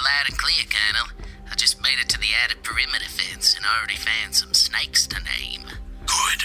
loud and clear, Colonel. I just made it to the outer perimeter fence and already found some snakes to name. Good.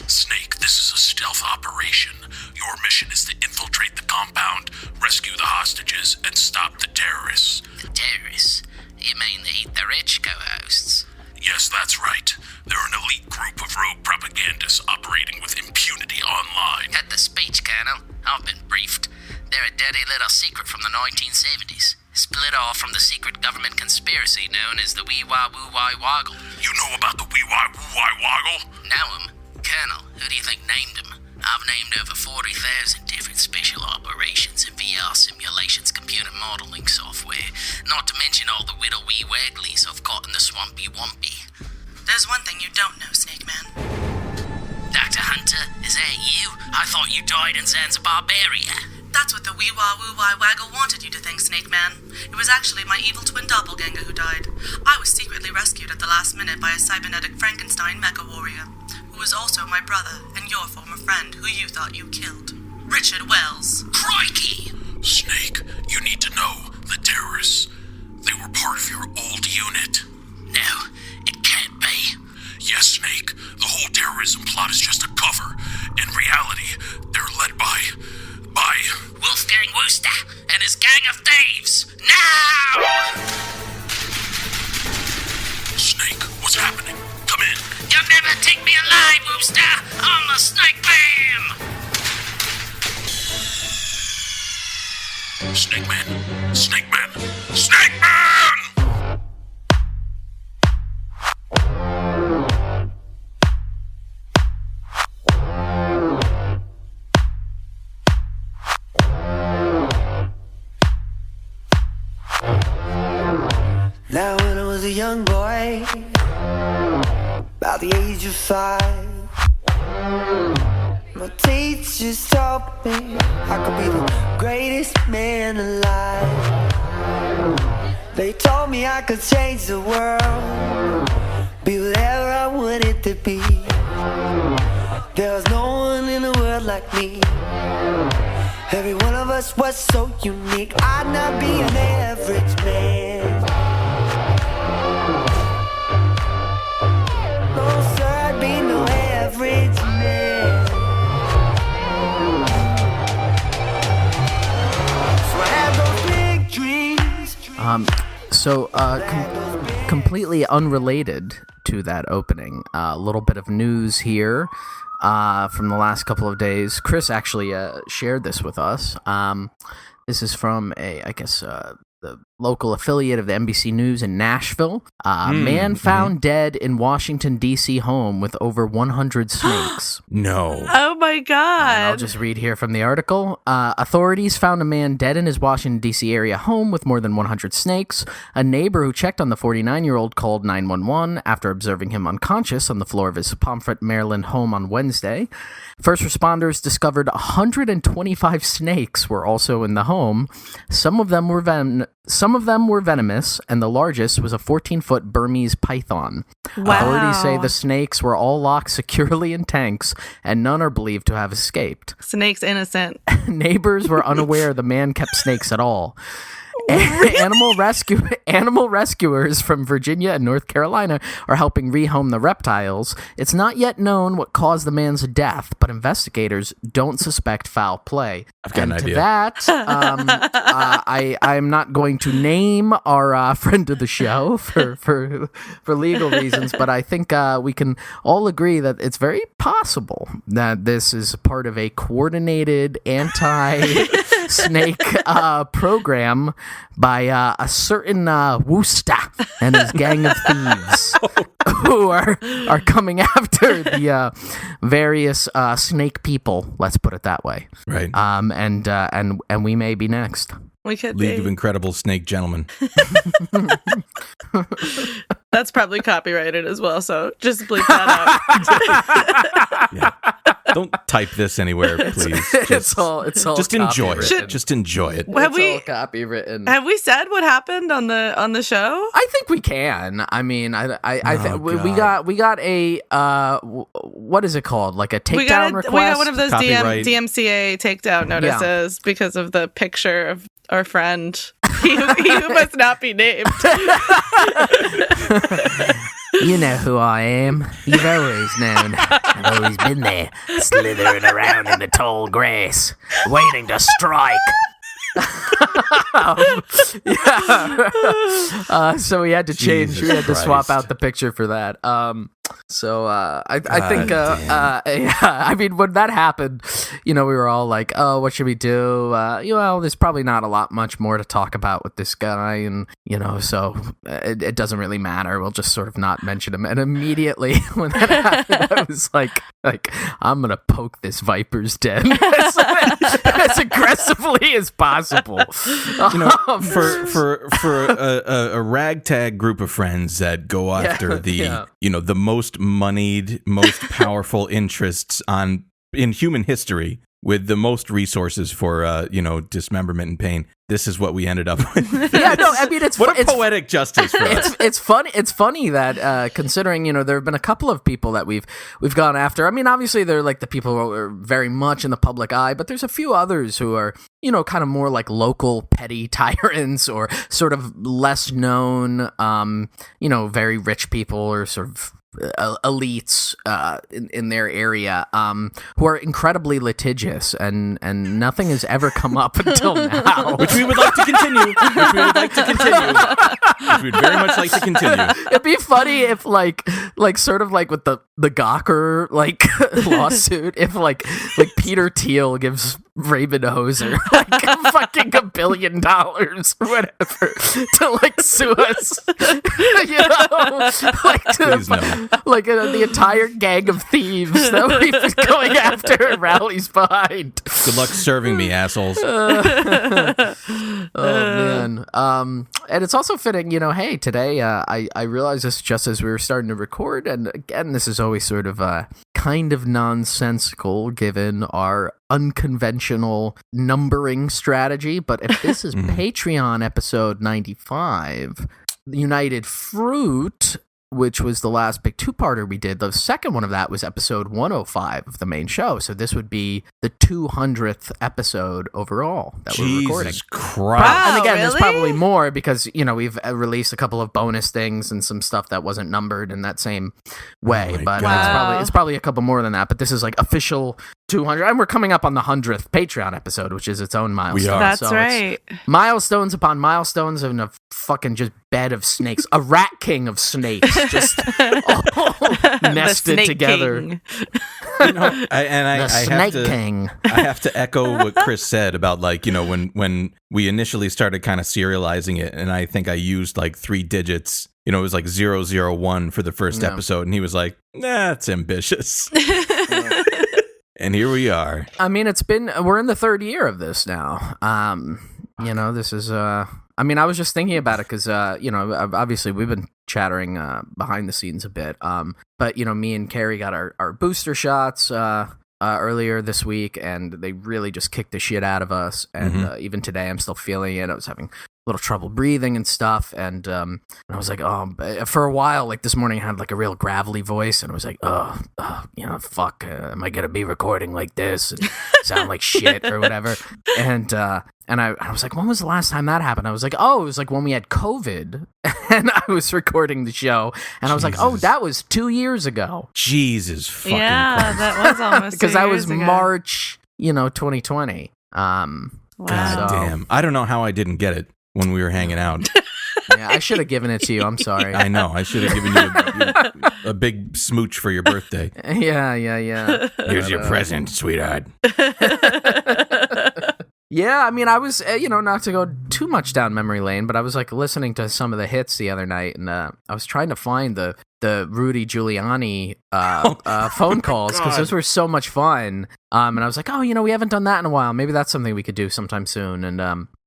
Snake, this is a stealth operation. Your mission is to infiltrate the compound, rescue the hostages, and stop the terrorists. The terrorists? You mean the Eat the Rich co-hosts? Yes, that's right. They're an elite group of rogue propagandists operating with impunity online. Cut the speech, Colonel. I've been briefed. They're a dirty little secret from the 1970s. Split off from the secret government conspiracy known as the Wee-Wah-Woo-Wah-Woggle. You know about the Wee-Wah-Woo-Wah-Woggle? Know him? Colonel, who do you think named him? I've named over 40,000 different special operations and VR simulations computer modeling software, not to mention all the whittle wee wagglies I've caught in the swampy wumpy. There's one thing you don't know, Snake Man. Dr. Hunter, is that you? I thought you died in Zanzibar Barrier. That's what the Wee-Wah-Woo-Wah-Waggle wanted you to think, Snake Man. It was actually my evil twin doppelganger who died. I was secretly rescued at the last minute by a cybernetic Frankenstein mecha warrior, who was also my brother and your former friend who you thought you killed. Richard Wells. Crikey! Snake, you need to know the terrorists. They were part of your old unit. No, it can't be. Yes, Snake. The whole terrorism plot is just a cover. In reality, they're led by Wolfgang Wooster and his gang of thieves! Now! Snake, what's happening? Come in. You'll never take me alive, Wooster! I'm the Snake Man! Snake Man! Snake Man! Snake Man! Now when I was a young boy, about the age of 5, my teachers taught me I could be the greatest man alive. They told me I could change the world, be whatever I wanted to be. There was no one in the world like me. Every one of us was so unique. I'd not be an average man. No, sir, I'd be no average man. So I had those big dreams. Completely unrelated to that opening, a little bit of news here from the last couple of days. Chris actually shared this with us. This is from the local affiliate of the NBC News in Nashville. Man found dead in Washington, D.C. home with over 100 snakes. No. Oh my God. And I'll just read here from the article. Authorities found a man dead in his Washington, D.C. area home with more than 100 snakes. A neighbor who checked on the 49-year-old called 911 after observing him unconscious on the floor of his Pomfret, Maryland home on Wednesday. First responders discovered 125 snakes were also in the home. Some of them were venomous, and the largest was a 14-foot Burmese python. Wow. Authorities say the snakes were all locked securely in tanks, and none are believed to have escaped. Snake's innocent. Neighbors were unaware the man kept snakes at all. Animal rescuers from Virginia and North Carolina are helping rehome the reptiles. It's not yet known what caused the man's death, but investigators don't suspect foul play. I've got an idea. To that, I'm not going to name our friend of the show for legal reasons, but I think we can all agree that it's very possible that this is part of a coordinated anti-snake program by a certain Wooster and his gang of thieves who are coming after the various snake people. Let's put it that way. Right. And we may be next. We could League be. of Incredible Snake Gentlemen. That's probably copyrighted as well, so just bleep that out. Yeah. Don't type this anywhere, please. It's all just enjoy it. copywritten. Just enjoy it. Have It's we- all copywritten. Have we said what happened on the show? I think we can. I mean, we got a what is it called? Like a takedown request. We got one of those Copyright. DMCA takedown notices because of the picture of our friend He who must not be named. You know who I am. You've always known. I've always been there, slithering around in the tall grass, waiting to strike. So we had to change. Jesus we had to swap Christ. out the picture for that. I think, I mean, when that happened, we were all like, oh, what should we do? There's probably not a lot much more to talk about with this guy. And, so it doesn't really matter. We'll just sort of not mention him. And immediately when that happened, I was like, I'm going to poke this viper's den as aggressively as possible. For a ragtag group of friends that go after the most moneyed, most powerful interests in human history with the most resources for dismemberment and pain, this is what we ended up with. It's what a poetic justice for us. It's funny that considering there have been a couple of people that we've gone after. I mean, obviously they're like the people who are very much in the public eye, but there's a few others who are kind of more like local petty tyrants or sort of less known, very rich people or sort of elites in their area who are incredibly litigious, and nothing has ever come up until now. Which we would like to continue. Which we would very much like to continue. It'd be funny if like sort of like with the Gawker lawsuit, if like Peter Thiel gives Raymond Hoser fucking $1 billion or whatever to sue us. Please no. The entire gang of thieves that we've been going after and rallies behind. Good luck serving me, assholes. Oh man. And it's also fitting, hey, today I realized this just as we were starting to record, and again, this is always sort of kind of nonsensical given our unconventional numbering strategy, but if this is Patreon episode 95, United Fruit, which was the last big two-parter we did, the second one of that was episode 105 of the main show, so this would be the 200th episode overall that we're recording. Jesus Christ. Wow. And again, there's really? probably more because, we've released a couple of bonus things and some stuff that wasn't numbered in that same way. Oh my But God. it's probably a couple more than that. But this is official 200. And we're coming up on the 100th Patreon episode, which is its own milestone. We are. That's So it's right. milestones upon milestones in a fucking just bed of snakes. A rat king of snakes just all The nested Snake together. King. The Snake King. I have to echo what Chris said about when we initially started kind of serializing it, and I think I used 3 digits. It was 001 for the first episode, and he was like, "That's ambitious." And here we are. I mean, we're in the third year of this now. This is, I was just thinking about it because, obviously we've been chattering behind the scenes a bit. But, me and Carrie got our booster shots earlier this week, and they really just kicked the shit out of us. And even today, I'm still feeling it. I was having a little trouble breathing and stuff, and I was like, for a while, this morning I had a real gravelly voice, and I was like, fuck, am I gonna be recording like this and sound like shit or whatever? And I was like, when was the last time that happened? I was like, it was when we had COVID, and I was recording the show, and I was like, that was 2 years ago. Jesus fucking Yeah, Christ. that was almost Because 2 that years was ago. March, 2020. Wow. God damn. I don't know how I didn't get it when we were hanging out. Yeah, I should have given it to you. I'm sorry. I know. I should have given you a big smooch for your birthday. Yeah. Here's your present, sweetheart. Yeah, I was, not to go too much down memory lane, but I was listening to some of the hits the other night, and I was trying to find the Rudy Giuliani phone calls because those were so much fun. And I was like, we haven't done that in a while. Maybe that's something we could do sometime soon. And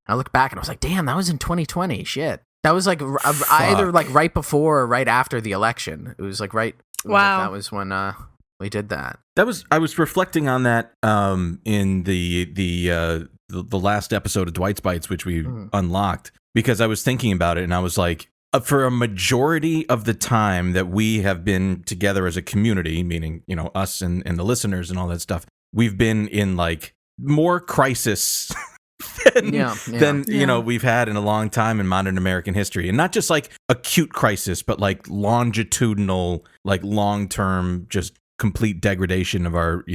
I looked back and I was like, damn, that was in 2020. Shit. That was either right before or right after the election. It was right. Wow. That was when we did that. I was reflecting on that in the last episode of Dwight's Bites, which we unlocked, because I was thinking about it, and I was like, for a majority of the time that we have been together as a community, meaning us and the listeners and all that stuff, we've been in more crisis than you know we've had in a long time in modern American history, and not just like acute crisis, but like longitudinal, like long-term, just complete degradation of our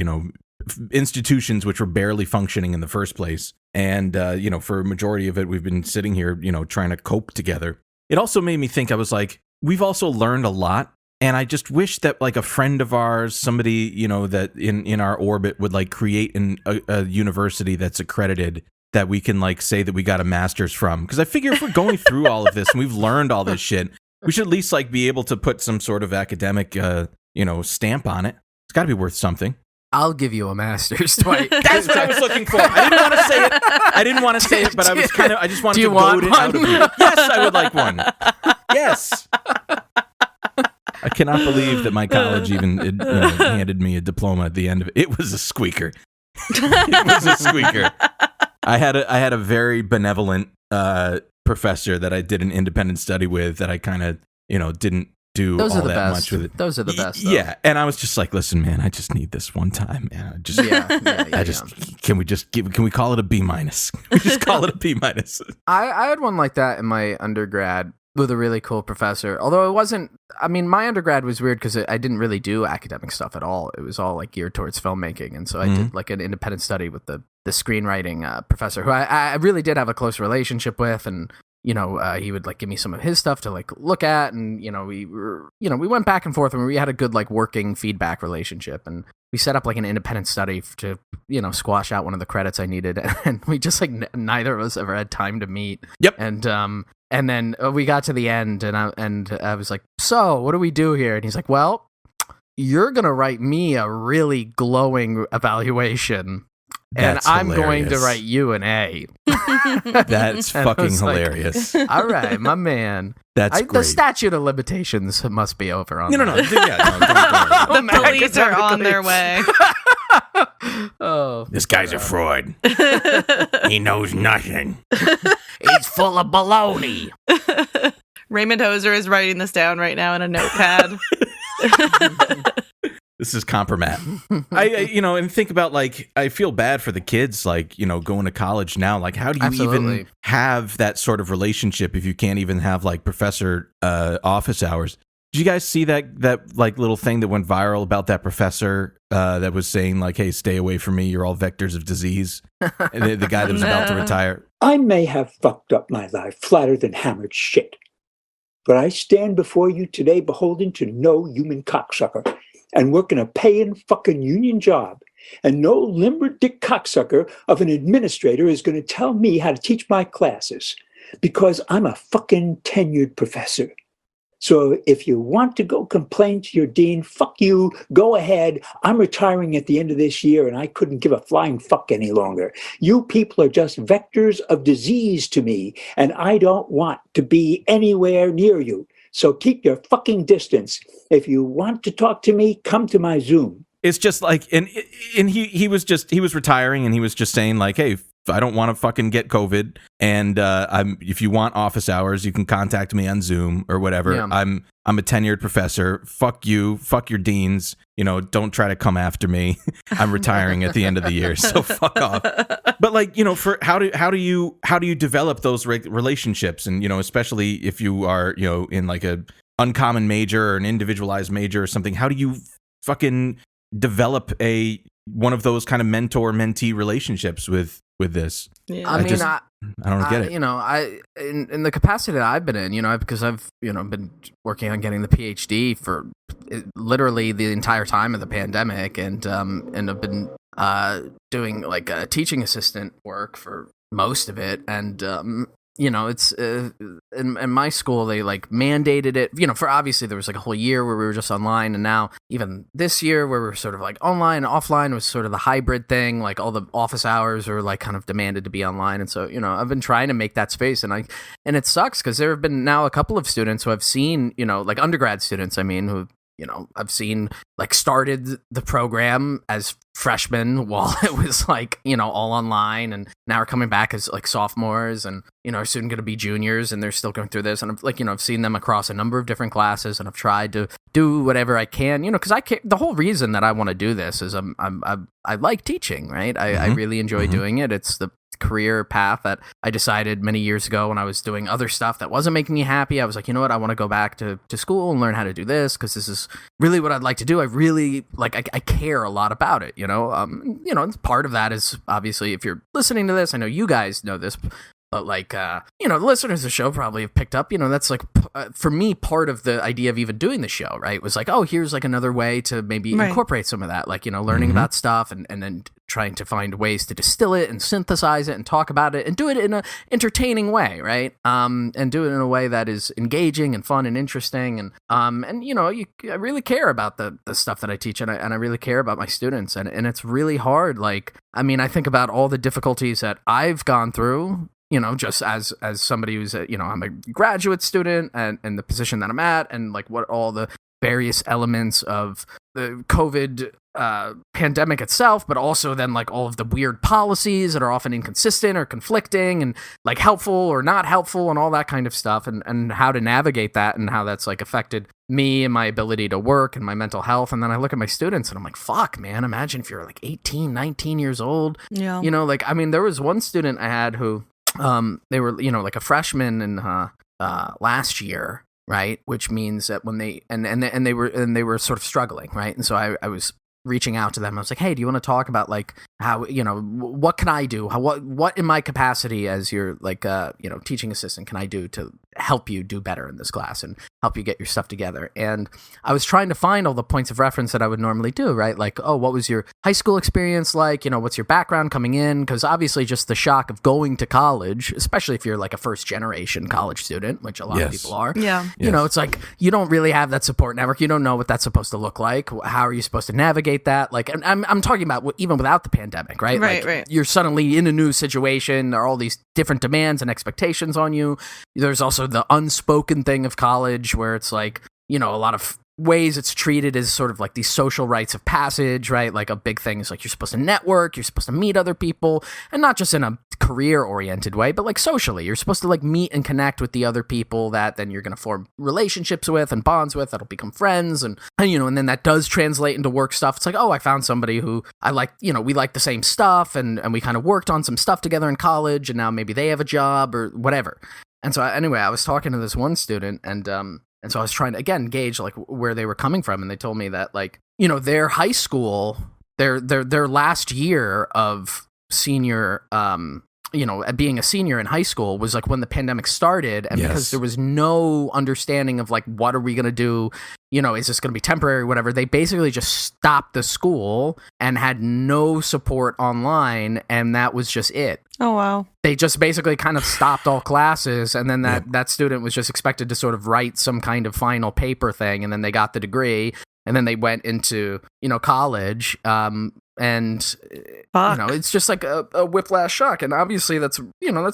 institutions, which were barely functioning in the first place. And for a majority of it, we've been sitting here, trying to cope together. It also made me think, I was like, we've also learned a lot. And I just wish that like a friend of ours, somebody, that in our orbit would like create a university that's accredited, that we can like say that we got a master's from. Because I figure if we're going through all of this and we've learned all this shit, we should at least like be able to put some sort of academic, stamp on it. It's got to be worth something. I'll give you a master's, Dwight. That's what I was looking for. I didn't want to say it, but I just wanted to goad it out of you. Yes, I would like one. Yes. I cannot believe that my college even handed me a diploma at the end of it. It was a squeaker. It was a squeaker. I had a very benevolent professor that I did an independent study with that I kind of, didn't do Those all are the that best. much with it. Those are the best. Though. Yeah, and I was just like, listen, man, I just need this one time, man. Can we call it a B minus? We just call it a B minus. I had one like that in my undergrad with a really cool professor. Although it wasn't, I mean, my undergrad was weird because I didn't really do academic stuff at all. It was all like geared towards filmmaking. And so I did like an independent study with the screenwriting professor who I really did have a close relationship with. And, he would like give me some of his stuff to like look at. And, we went back and forth and we had a good like working feedback relationship. And we set up like an independent study to, squash out one of the credits I needed. And we just like neither of us ever had time to meet. Yep. And then we got to the end, and I was like, "So, what do we do here?" And he's like, "Well, you're gonna write me a really glowing evaluation, That's and I'm hilarious. going to write you an A." That's fucking hilarious. All right, my man. That's The great. statute of limitations must be over on No. that. Don't The police are on their way. Oh, this guy's a fraud. He knows nothing. he's full of baloney. Raymond Hoser is writing this down right now in a notepad. This is compromat. And think about like, I feel bad for the kids, like, going to college now. Like, how do you even have that sort of relationship if you can't even have like professor office hours? Did you guys see that like little thing that went viral about that professor that was saying like, hey, stay away from me, you're all vectors of disease? And the guy that was about to retire. I may have fucked up my life flatter than hammered shit, but I stand before you today beholden to no human cocksucker and work in a paying fucking union job. And no limber dick cocksucker of an administrator is going to tell me how to teach my classes because I'm a fucking tenured professor. So if you want to go complain to your dean, fuck you, go ahead. I'm retiring at the end of this year and I couldn't give a flying fuck any longer. You people are just vectors of disease to me and I don't want to be anywhere near you. So keep your fucking distance. If you want to talk to me, come to my Zoom. It's just like, and he was retiring and he was just saying like, hey, I don't want to fucking get COVID. And if you want office hours, you can contact me on Zoom or whatever. Yeah. I'm a tenured professor. Fuck you. Fuck your deans. Don't try to come after me. I'm retiring at the end of the year, so fuck off. But like, for how do you develop those relationships? And especially if you are in like a uncommon major or an individualized major or something, how do you fucking develop one of those kind of mentor-mentee relationships with this? Yeah. I don't get it. In the capacity that I've been in, because I've been working on getting the PhD for literally the entire time of the pandemic, and I've been doing like teaching assistant work for most of it, and it's in my school they like mandated it, for obviously there was like a whole year where we were just online, and now even this year where we're sort of like online and offline was sort of the hybrid thing, like all the office hours are like kind of demanded to be online. And so I've been trying to make that space, and it sucks because there have been now a couple of students who I've seen, like undergrad students, I mean, who I've seen like started the program as freshmen while it was like, all online, and now are coming back as like sophomores and, are soon going to be juniors, and they're still going through this. And I've like, I've seen them across a number of different classes, and I've tried to do whatever I can, because the whole reason that I want to do this is I like teaching, right? I really enjoy doing it. It's career path that I decided many years ago when I was doing other stuff that wasn't making me happy. I was like, you know what, I want to go back to school and learn how to do this because this is really what I'd like to do. I really I care a lot about it, and part of that is obviously if you're listening to this, I know you guys know this, but the listeners of the show probably have picked up, that's for me, part of the idea of even doing the show, right, was like, oh, here's like another way to maybe incorporate some of that, learning about stuff and then trying to find ways to distill it and synthesize it and talk about it and do it in an entertaining way, right? And do it in a way that is engaging and fun and interesting. And I really care about the stuff that I teach and I really care about my students. And it's really hard. I think about all the difficulties that I've gone through, just as somebody who's, I'm a graduate student and the position that I'm at and what all the various elements of the COVID pandemic itself, but also then all of the weird policies that are often inconsistent or conflicting and helpful or not helpful and all that kind of stuff and how to navigate that and how that's affected me and my ability to work and my mental health. And then I look at my students and I'm like, fuck, man, imagine if you're 18, 19 years old. Yeah. There was one student I had who they were, a freshman in last year, right? Which means that when they and they were sort of struggling, right? And so I was reaching out to them. I was like, hey, do you want to talk about how, what can I do? What in my capacity as your teaching assistant can I do to help you do better in this class and help you get your stuff together? And I was trying to find all the points of reference that I would normally do, right? Oh, what was your high school experience like? What's your background coming in? Because obviously just the shock of going to college, especially if you're a first generation college student, which a lot of people are. Yeah. It's you don't really have that support network. You don't know what that's supposed to look like. How are you supposed to navigate that? And I'm talking about even without the pandemic, right? Right. You're suddenly in a new situation. There are all these different demands and expectations on you. There's also the unspoken thing of college where it's a lot of ways it's treated as sort of these social rites of passage, right? A big thing is you're supposed to network, you're supposed to meet other people, and not just in a career-oriented way, but socially. You're supposed to meet and connect with the other people that then you're going to form relationships with and bonds with that'll become friends, and then that does translate into work stuff. It's oh, I found somebody who I like, we like the same stuff, and we kind of worked on some stuff together in college, and now maybe they have a job or whatever. And so anyway, I was talking to this one student, and so I was trying to, again, gauge where they were coming from. And they told me that their high school, their last year of senior, being a senior in high school was when the pandemic started. And because there was no understanding of what are we going to do? Is this going to be temporary, whatever? They basically just stopped the school and had no support online. And that was just it. Oh, wow. They just basically kind of stopped all classes. And then that student was just expected to sort of write some kind of final paper thing. And then they got the degree. And then they went into, college. And it's just a whiplash shock, and obviously that's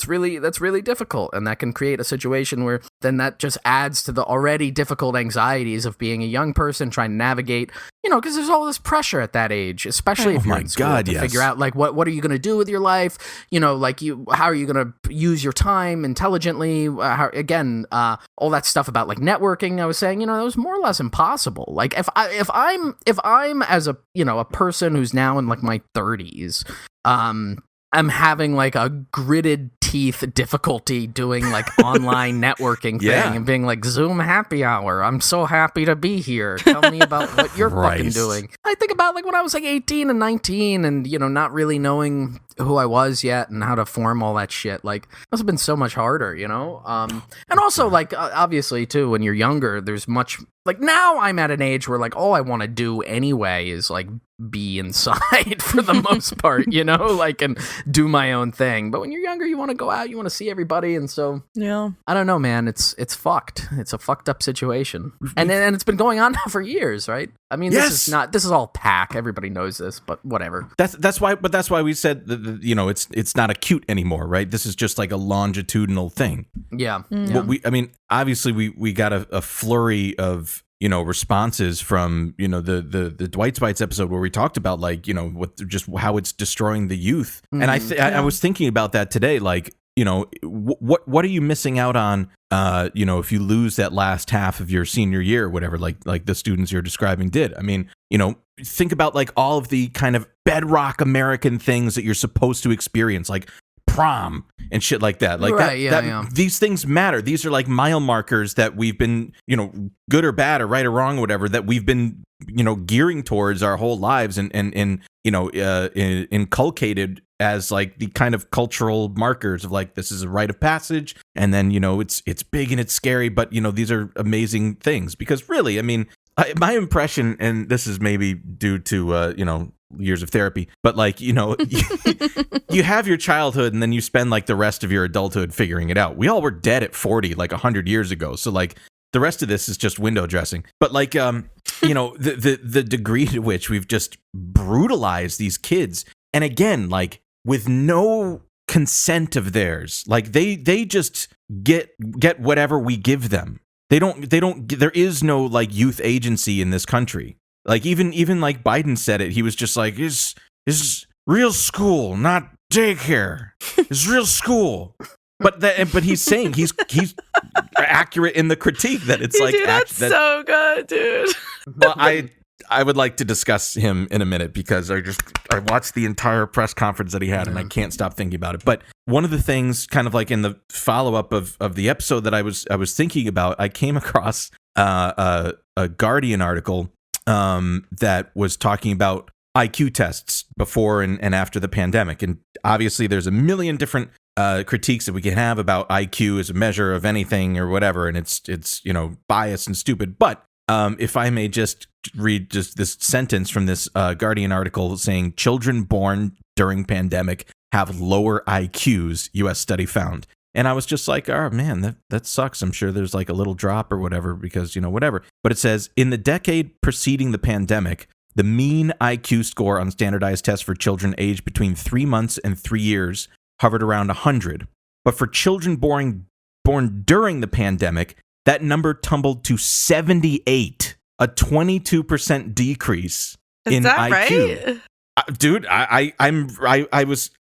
really difficult, and that can create a situation where then that just adds to the already difficult anxieties of being a young person trying to navigate, because there's all this pressure at that age, especially if you're in school, to figure out what are you going to do with your life, how are you going to use your time intelligently, all that stuff about networking. I was saying, it was more or less impossible. If I'm as a person who's now in my 30s, I'm having a gritted teeth difficulty doing online networking thing and being Zoom happy hour. I'm so happy to be here. Tell me about what you're fucking doing. I think about when I was 18 and 19 and not really knowing who I was yet and how to form all that shit. Must have been so much harder, and also obviously too, when you're younger, there's much now I'm at an age where all I want to do anyway is be inside for the most part, and do my own thing. But when you're younger, you want to go out, you want to see everybody, and so I don't know, man. It's fucked. It's a fucked up situation, and it's been going on now for years, right? I mean, this is all pack. Everybody knows this, but whatever. That's why we said that, it's not acute anymore, right? This is just a longitudinal thing. Yeah. Well, obviously we got a flurry of responses from the Dwight Spites episode where we talked about just how it's destroying the youth, and I was thinking about that today, what are you missing out on if you lose that last half of your senior year or whatever, like the students you're describing did. Think about all of the kind of bedrock American things that you're supposed to experience, prom and shit like that. Like Right, these things matter. These are like mile markers that we've been, good or bad or right or wrong or whatever, that we've been, gearing towards our whole lives and inculcated as like the kind of cultural markers of like, this is a rite of passage. And then, it's big and it's scary, but these are amazing things because really, I mean, my impression, and this is maybe due to, years of therapy, but like, you have your childhood and then you spend like the rest of your adulthood figuring it out. We all were dead at 40, like 100 years ago. So like the rest of this is just window dressing. But like, the degree to which we've just brutalized these kids. And again, like with no consent of theirs, like they just get whatever we give them. They don't, there is no like youth agency in this country. Like even like Biden said it, he was just like, "Is real school, not daycare. It's real school." But he's saying he's accurate in the critique that it's like that's so good, dude. Well, I would like to discuss him in a minute because I watched the entire press conference that he had and I can't stop thinking about it. But one of the things, kind of like in the follow up of the episode that I was thinking about, I came across a Guardian article that was talking about IQ tests before and after the pandemic. And obviously there's a million different critiques that we can have about IQ as a measure of anything or whatever. And it's biased and stupid. But if I may just read just this sentence from this Guardian article saying children born during pandemic have lower IQs, U.S. study found. And I was just like, oh, man, that sucks. I'm sure there's like a little drop or whatever because, whatever. But it says, in the decade preceding the pandemic, the mean IQ score on standardized tests for children aged between 3 months and 3 years hovered around 100. But for children born during the pandemic, that number tumbled to 78, a 22% decrease in IQ. Right? Dude, I was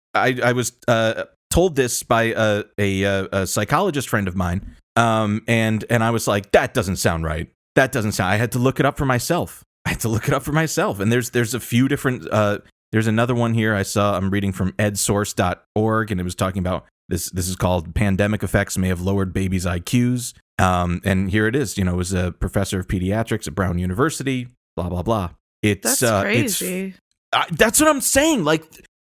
told this by a psychologist friend of mine, and I was like, that doesn't sound right. I had to look it up for myself. And there's a few different. There's another one here I'm reading from edsource.org, and it was talking about this. This is called "Pandemic Effects May Have Lowered Babies' IQs." And here it is. It was a professor of pediatrics at Brown University. Blah blah blah. That's crazy. That's what I'm saying. Like,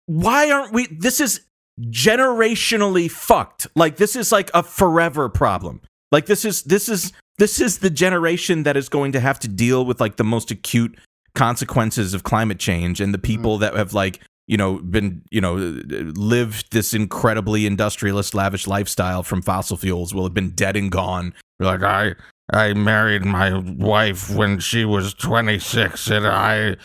why aren't we? This is generationally fucked. Like, this is like a forever problem. Like, this is the generation that is going to have to deal with like the most acute consequences of climate change, and the people that have like been lived this incredibly industrialist lavish lifestyle from fossil fuels will have been dead and gone. Like, I married my wife when she was 26 and I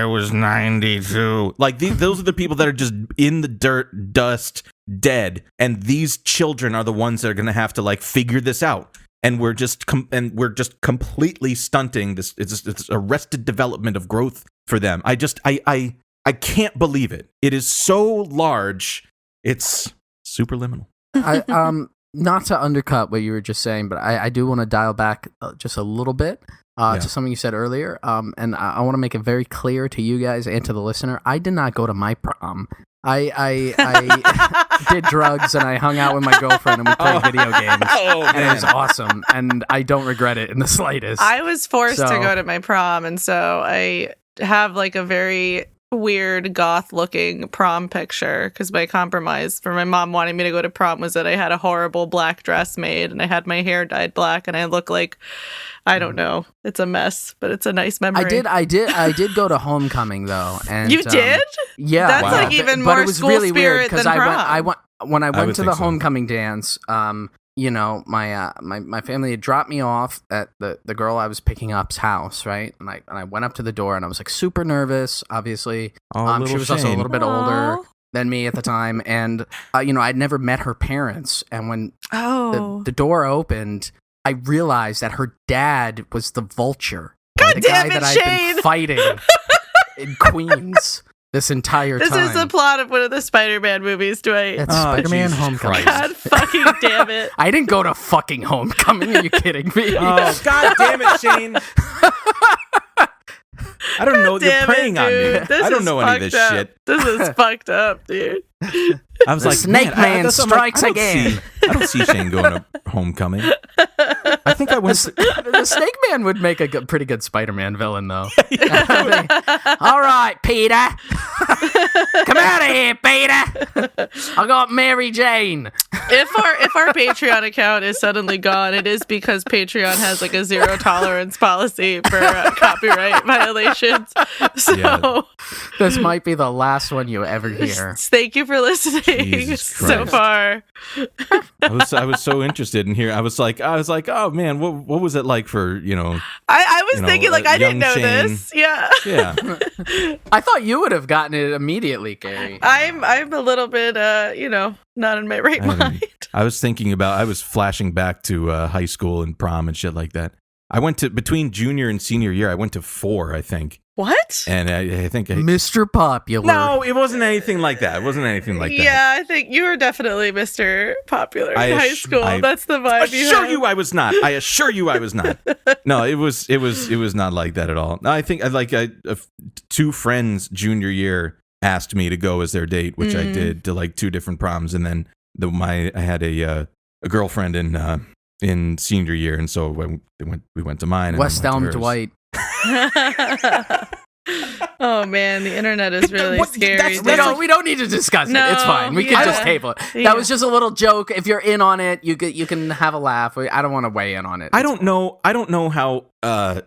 was 92. Like, those are the people that are just in the dirt, dust, dead. And these children are the ones that are going to have to like figure this out. And we're just completely stunting this. It's arrested development of growth for them. I can't believe it. It is so large. It's superliminal. Not to undercut what you were just saying, but I do want to dial back just a little bit to something you said earlier. And I want to make it very clear to you guys and to the listener, I did not go to my prom. I did drugs and I hung out with my girlfriend and we played video games. And it was awesome. And I don't regret it in the slightest. I was forced to go to my prom, and so I have like a very weird goth looking prom picture because my compromise for my mom wanting me to go to prom was that I had a horrible black dress made and I had my hair dyed black and I look like, I don't know, it's a mess, but it's a nice memory. I did go to homecoming though, and you did? Yeah, that's like even more it was school really spirit weird because than prom. I went when I went to the so. homecoming dance. My family had dropped me off at the girl I was picking up's house, right? And I went up to the door and I was like super nervous, obviously. She was also a little bit older than me at the time, and I'd never met her parents. And when the door opened, I realized that her dad was the Vulture, God the damn guy it, that Shane! I've been fighting in Queens this entire time. This is the plot of one of the Spider-Man movies. It's Spider-Man Jesus Homecoming. Christ. God fucking damn it. I didn't go to fucking Homecoming. Are you kidding me? Oh, God damn it, Shane. I don't know. You're Damn preying it, on me. dude. This I don't is know any of this fucked up. shit. This is fucked up, dude. I was The like, Snake Man that's what I'm like, strikes again. I don't see Shane going to Homecoming. I think I went. The Snake Man would make a pretty good Spider-Man villain, though. All right, Peter. Come out of here, Peter. I got Mary Jane. If our Patreon account is suddenly gone, it is because Patreon has like a zero tolerance policy for copyright violations. So Yeah. This might be the last one you ever hear. thank you for listening Jesus so Christ. far. I was so interested in here. I was like, oh man, what was it like for I was thinking like I didn't young know Shane. this. Yeah. Yeah. I thought you would have gotten it immediately, Gary. I'm a little bit not in my right mind. I was flashing back to high school and prom and shit like that. I went to between junior and senior year. I went to 4, I think, What? and I think Mr. Popular. no, it wasn't anything like that. It wasn't anything like that. Yeah, I think you were definitely Mr. Popular in I high ass- school. I That's the vibe you assure have. you I was not. I assure you I was not. No, it was not like that at all. No, I think two friends junior year asked me to go as their date, which I did to like 2 different proms, and then I had a girlfriend in senior year, and so we went to mine. And West then Elm went to hers. Dwight. Oh man, the internet is really What- scary. We don't need to discuss it. No, It's fine. We can yeah. just table it. Yeah. That was just a little joke. If you're in on it, you can have a laugh. I don't want to weigh in on it. I don't know how I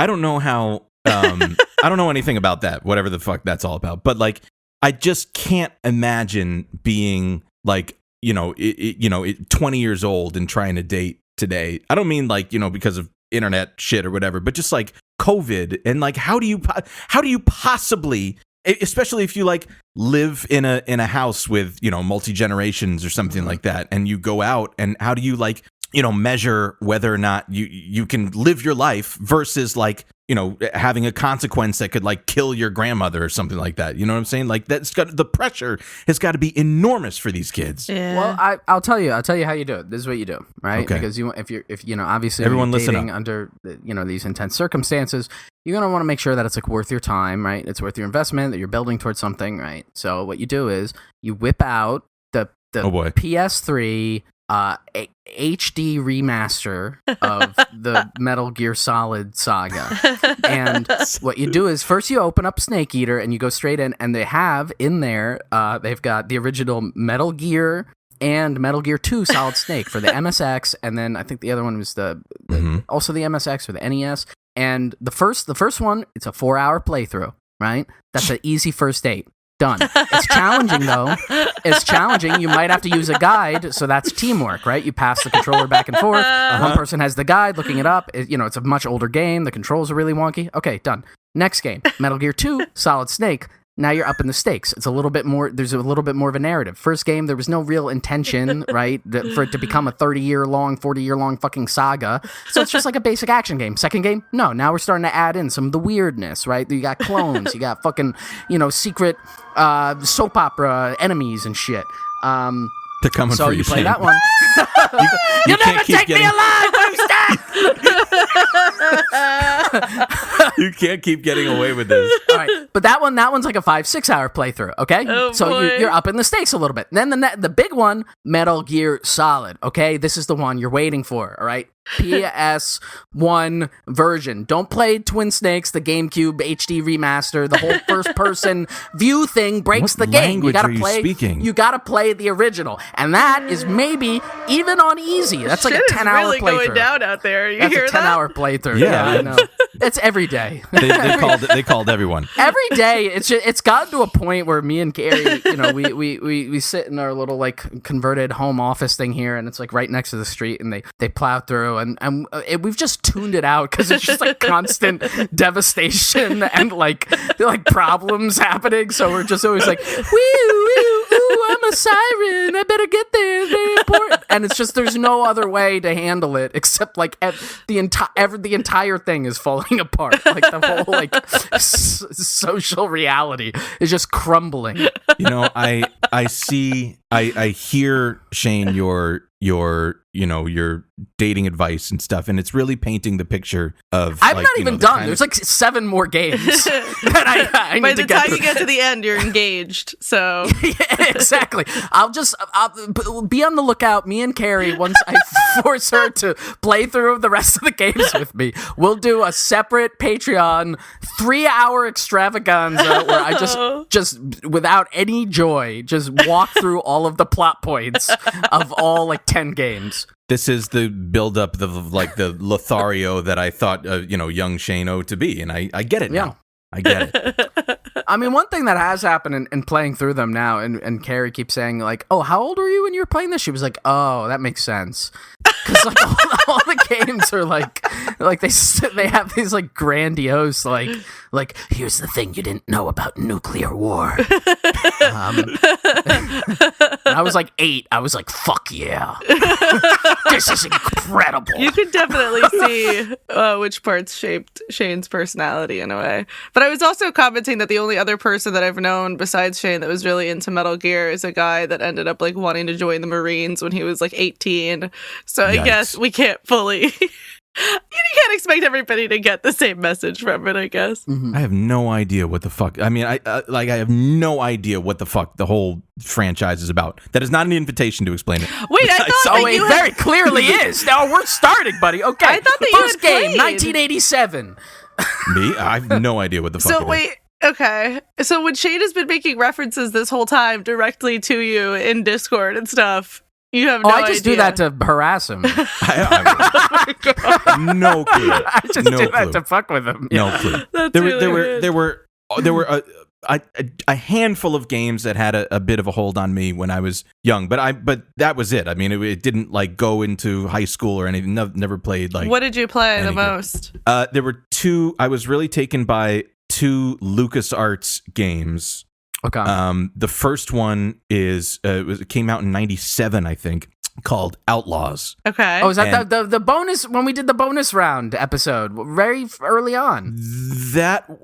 don't know anything about that, whatever the fuck that's all about. But like, I just can't imagine being like, 20 years old and trying to date today. I don't mean like, because of internet shit or whatever, but just like COVID and like, how do you possibly, especially if you like live in a house with, multi generations or something like that, and you go out, and how do you like, measure whether or not you can live your life versus like, having a consequence that could like kill your grandmother or something like that. You know what I'm saying? Like the pressure has got to be enormous for these kids. Yeah. Well, I'll tell you how you do it. This is what you do, right? Okay. Because if obviously Everyone you're listen dating up. under these intense circumstances, you're gonna want to make sure that it's like worth your time, right? It's worth your investment, that you're building towards something, right? So what you do is you whip out the Oh, boy. PS3 HD remaster of the Metal Gear Solid saga. And what you do is first you open up Snake Eater and you go straight in, and they have in there, they've got the original Metal Gear and Metal Gear 2 Solid Snake for the MSX, and then I think the other one was also the MSX or the NES. And the first one, it's a 4-hour playthrough, right? That's an easy first date. Done. It's challenging, though. It's challenging. You might have to use a guide, so that's teamwork, right? You pass the controller back and forth. One person has the guide, looking it up. It's a much older game. The controls are really wonky. Okay, done. Next game, Metal Gear 2, Solid Snake. Now you're up in the stakes. It's a little bit more. There's a little bit more of a narrative. First game, there was no real intention, right, for it to become a 30-year-long, 40-year-long fucking saga. So it's just like a basic action game. Second game, no. Now we're starting to add in some of the weirdness, right? You got clones, you got fucking, secret soap opera enemies and shit. They're coming So for you you, play Shane. that one. You You'll never can't keep take me getting- alive, You can't keep getting away with this. All right, but that one's like a 5-6 hour playthrough. Okay, Oh, so boy. you're up in the stakes a little bit. Then the big one, Metal Gear Solid. Okay, this is the one you're waiting for. All right, PS1 version. Don't play Twin Snakes, the GameCube HD remaster. The whole first person view thing breaks What the game. language gotta are you play. speaking? You gotta play the original, and that is maybe even on easy. That's like Shit a is 10-hour really playthrough. going down out there. You That's hear a that? 10-hour playthrough. Yeah. I know. It's every day. They called everyone. Every day, it's gotten to a point where me and Gary, we sit in our little like converted home office thing here, and it's like right next to the street, and they plow through, and we've just tuned it out because it's just like constant devastation and like problems happening. So we're just always like, ooh, I'm a siren. I better get there. It's very important. And it's just there's no other way to handle it except like the entire thing is falling apart. Like the whole like social reality is just crumbling. I hear, Shane, your your dating advice and stuff, and it's really painting the picture of. I'm not even done. There's like 7 more games that I By need the to get time through. you get to the end, you're engaged. So Yeah, exactly. I'll be on the lookout. Me and Carrie, once I force her to play through the rest of the games with me, we'll do a separate Patreon 3-hour extravaganza where I just without any joy, just walk through all of the plot points of all like 10 games. This is the build-up of like the Lothario that I thought young Shane owed to be, and I get it now. I get it. I mean, one thing that has happened in playing through them now, and Carrie keeps saying, like, oh, how old were you when you were playing this? She was like, oh, that makes sense. Because like all the games are like they have these like grandiose like here's the thing you didn't know about nuclear war. I was like 8. I was like, fuck yeah, this is incredible. you could definitely see which parts shaped Shane's personality in a way. But I was also commenting that the only other person that I've known besides Shane that was really into Metal Gear is a guy that ended up like wanting to join the Marines when he was like 18. So I guess we can't fully. You can't expect everybody to get the same message from it, I guess. Mm-hmm. I have no idea what the fuck. I mean, I have no idea what the fuck the whole franchise is about. That is not an invitation to explain it. Wait, I thought that it you very clearly is. Now we're starting, buddy. Okay, I thought that you first had game, played. 1987. Me? I have no idea what the fuck So it is. wait, okay. So when Shane has been making references this whole time directly to you in Discord and stuff, you have no idea. I just do that to harass him. No clue. I just No do clue. that to fuck with him. No clue. That's There really were a handful of games that had a bit of a hold on me when I was young, but that was it. I mean, it didn't like go into high school or anything. Never played like. What did you play the anything. most? There were 2. I was really taken by 2 LucasArts games. Okay. The first one it came out in '97, I think, called Outlaws. Okay. Oh, is that the bonus when we did the bonus round episode very early on?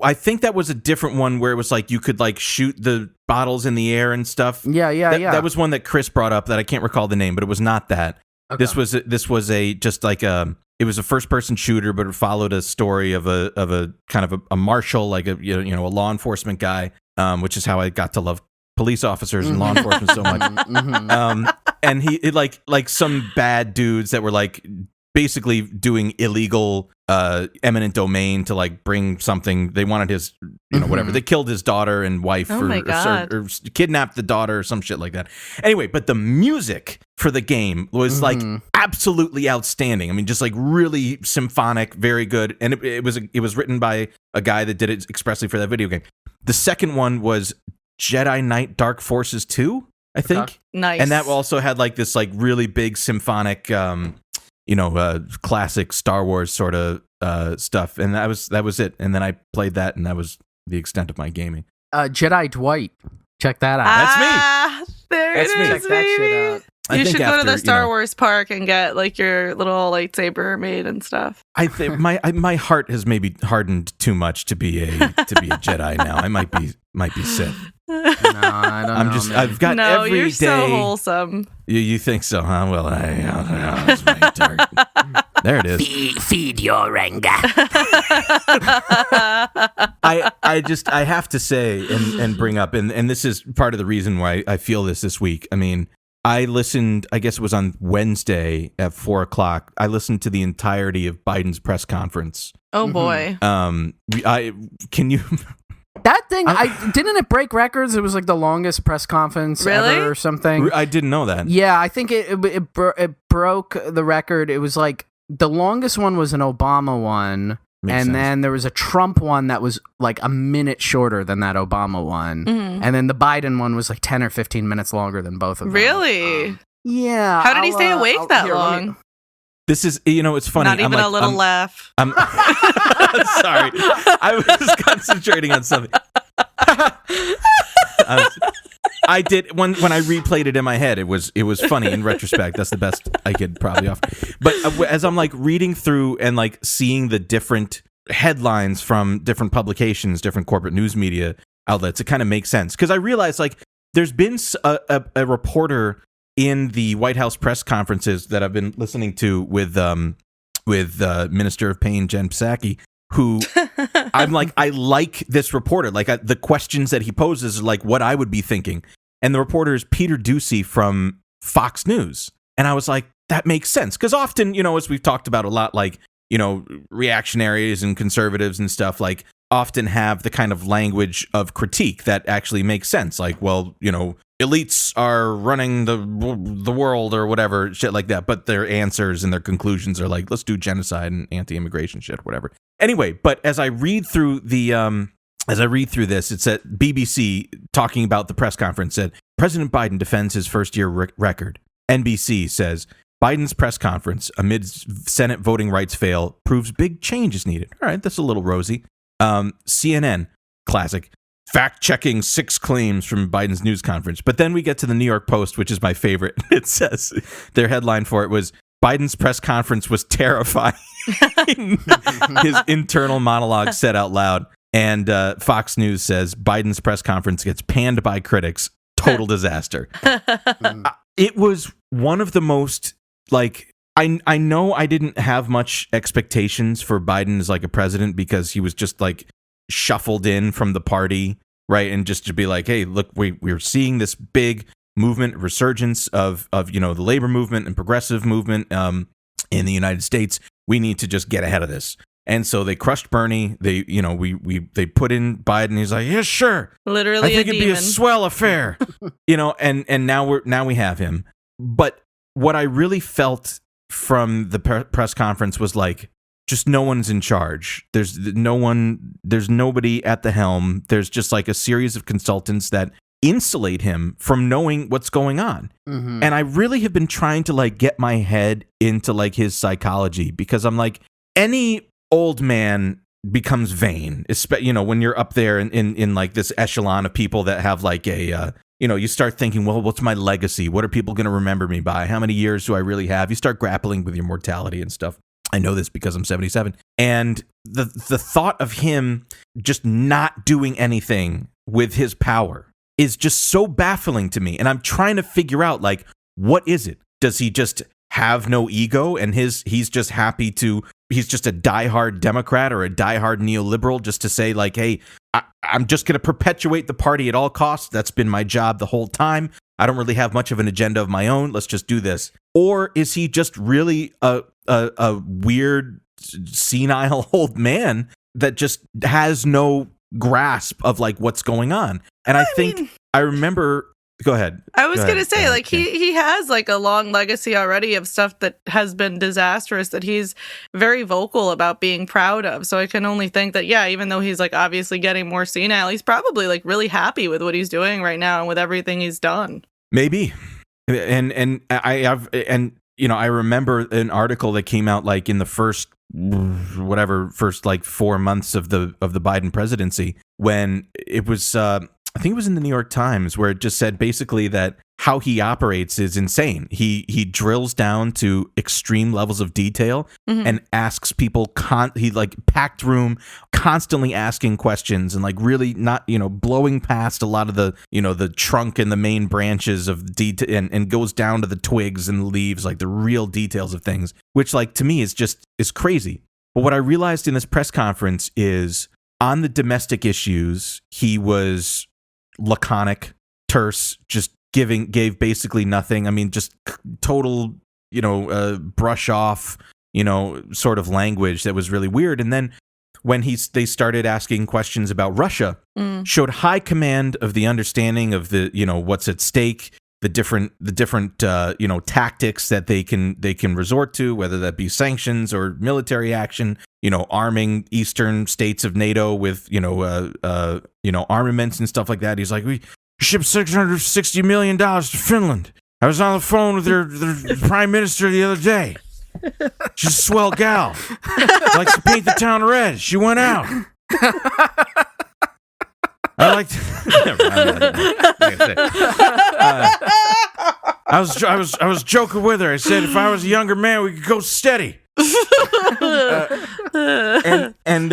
I think that was a different one where it was like you could like shoot the bottles in the air and stuff. Yeah. That was one that Chris brought up that I can't recall the name, but it was not that. Okay. This was it was a first person shooter, but it followed a story of a kind of a marshal, like a law enforcement guy, which is how I got to love police officers and law enforcement so much. And he like some bad dudes that were like basically doing illegal eminent domain to like bring something. They wanted his whatever. They killed his daughter and wife or kidnapped the daughter or some shit like that. Anyway, but the music for the game was like absolutely outstanding. I mean, just like really symphonic, very good. And it was written by a guy that did it expressly for that video game. The second one was Jedi Knight Dark Forces 2, I think. Okay. Nice. And that also had like this like really big symphonic classic Star Wars sort of stuff. And that was it. And then I played that, and that was the extent of my gaming. Jedi Dwight. Check that out. That's me. There That's it me. is, Check that baby. shit out. I You think should go to after, the Star Wars park and get like your little lightsaber made and stuff. I think my heart has maybe hardened too much to be a Jedi now. I might be Sith. No, I don't know. Man. I've got No, every you're day. so wholesome. You think so, huh? Well, that's my dark. There it is. Feed your anger. I have to say and bring up, and this is part of the reason why I feel this week. I mean, I listened, I guess it was on Wednesday at 4:00. I listened to the entirety of Biden's press conference. Oh boy. Can you? That thing, didn't it break records? It was like the longest press conference ever or something. I didn't know that. Yeah, I think it broke the record. It was like the longest one was an Obama one. Makes and sense. then there was a Trump one that was like a minute shorter than that Obama one. Mhm. And then the Biden one was like 10 or 15 minutes longer than both of them. Really? Yeah. How did he stay awake that let me- long? This is, it's funny. Not even a little laugh. I'm sorry. I was concentrating on something. I did when I replayed it in my head. It was funny in retrospect. That's the best I could probably offer. But as I'm like reading through and like seeing the different headlines from different publications, different corporate news media outlets, it kind of makes sense because I realized like there's been a reporter in the White House press conferences that I've been listening to with Minister of Pain Jen Psaki, who I'm like, I like this reporter. Like the questions that he poses are like what I would be thinking. And the reporter is Peter Ducey from Fox News. And I was like, that makes sense. Because often, as we've talked about a lot, like, reactionaries and conservatives and stuff, like, often have the kind of language of critique that actually makes sense. Like, well, elites are running the world or whatever, shit like that. But their answers and their conclusions are like, let's do genocide and anti-immigration shit, whatever. Anyway, but as I read through this, it's at BBC talking about the press conference said, President Biden defends his first-year record. NBC says, Biden's press conference amid Senate voting rights fail proves big change is needed. All right, that's a little rosy. CNN, classic, fact-checking 6 claims from Biden's news conference. But then we get to the New York Post, which is my favorite. It says, their headline for it was, Biden's press conference was terrifying. His internal monologue said out loud. And Fox News says, Biden's press conference gets panned by critics. Total disaster. It was one of the most, like, I know I didn't have much expectations for Biden as like a president because he was just like shuffled in from the party, right? And just to be like, hey, look, we're seeing this big movement, resurgence of the labor movement and progressive movement in the United States. We need to just get ahead of this. And so they crushed Bernie. They put in Biden. He's like, yeah, sure. Literally, I think it'd be a swell affair, and now we have him. But what I really felt from the press conference was like, just no one's in charge. There's nobody at the helm. There's just like a series of consultants that insulate him from knowing what's going on. Mm-hmm. And I really have been trying to like get my head into like his psychology, because I'm like, any old man becomes vain, when you're up there in like this echelon of people that have like a you start thinking, well, what's my legacy? What are people going to remember me by? How many years do I really have? You start grappling with your mortality and stuff. I know this because I'm 77. And the thought of him just not doing anything with his power is just so baffling to me. And I'm trying to figure out, like, what is it? Does he just have no ego and he's just happy to, he's just a diehard Democrat or a diehard neoliberal just to say like, hey, I'm just going to perpetuate the party at all costs. That's been my job the whole time. I don't really have much of an agenda of my own. Let's just do this. Or is he just really a weird, senile old man that just has no grasp of like what's going on? And I remember. Go ahead. I was going to say, like, he has like a long legacy already of stuff that has been disastrous that he's very vocal about being proud of. So I can only think that, yeah, even though he's like obviously getting more senile, he's probably like really happy with what he's doing right now and with everything he's done. Maybe. And I remember an article that came out like in the first like 4 months of the Biden presidency, when it was I think it was in the New York Times, where it just said basically that how he operates is insane. He drills down to extreme levels of detail and asks people, he like packed room, constantly asking questions and like really not, blowing past a lot of the, the trunk and the main branches of detail and goes down to the twigs and leaves, like the real details of things, which like to me is crazy. But what I realized in this press conference is on the domestic issues, he was laconic, terse, just gave basically nothing. I mean, just total, brush off, sort of language that was really weird. And then when they started asking questions about Russia, showed high command of the understanding of the, what's at stake, the different tactics that they can resort to, whether that be sanctions or military action, arming eastern states of NATO with, armaments and stuff like that. He's like, we shipped $660 million to Finland. I was on the phone with their prime minister the other day. She's a swell gal. Likes to paint the town red. She went out. I was joking with her. I said if I was a younger man, we could go steady. And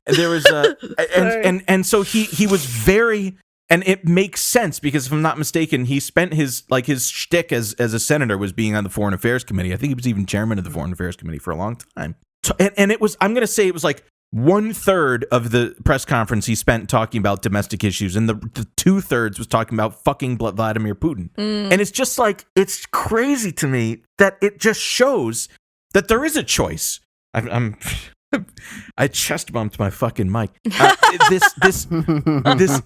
there was and so he was very, And it makes sense because if I'm not mistaken, he spent his shtick as a senator was being on the Foreign Affairs Committee. I think he was even chairman of the Foreign Affairs Committee for a long time. So, and it was, I'm going to say it was like 1/3 of the press conference he spent talking about domestic issues, and the 2/3 was talking about fucking Vladimir Putin. And it's just like, it's crazy to me that it just shows that there is a choice. I chest bumped my fucking mic. This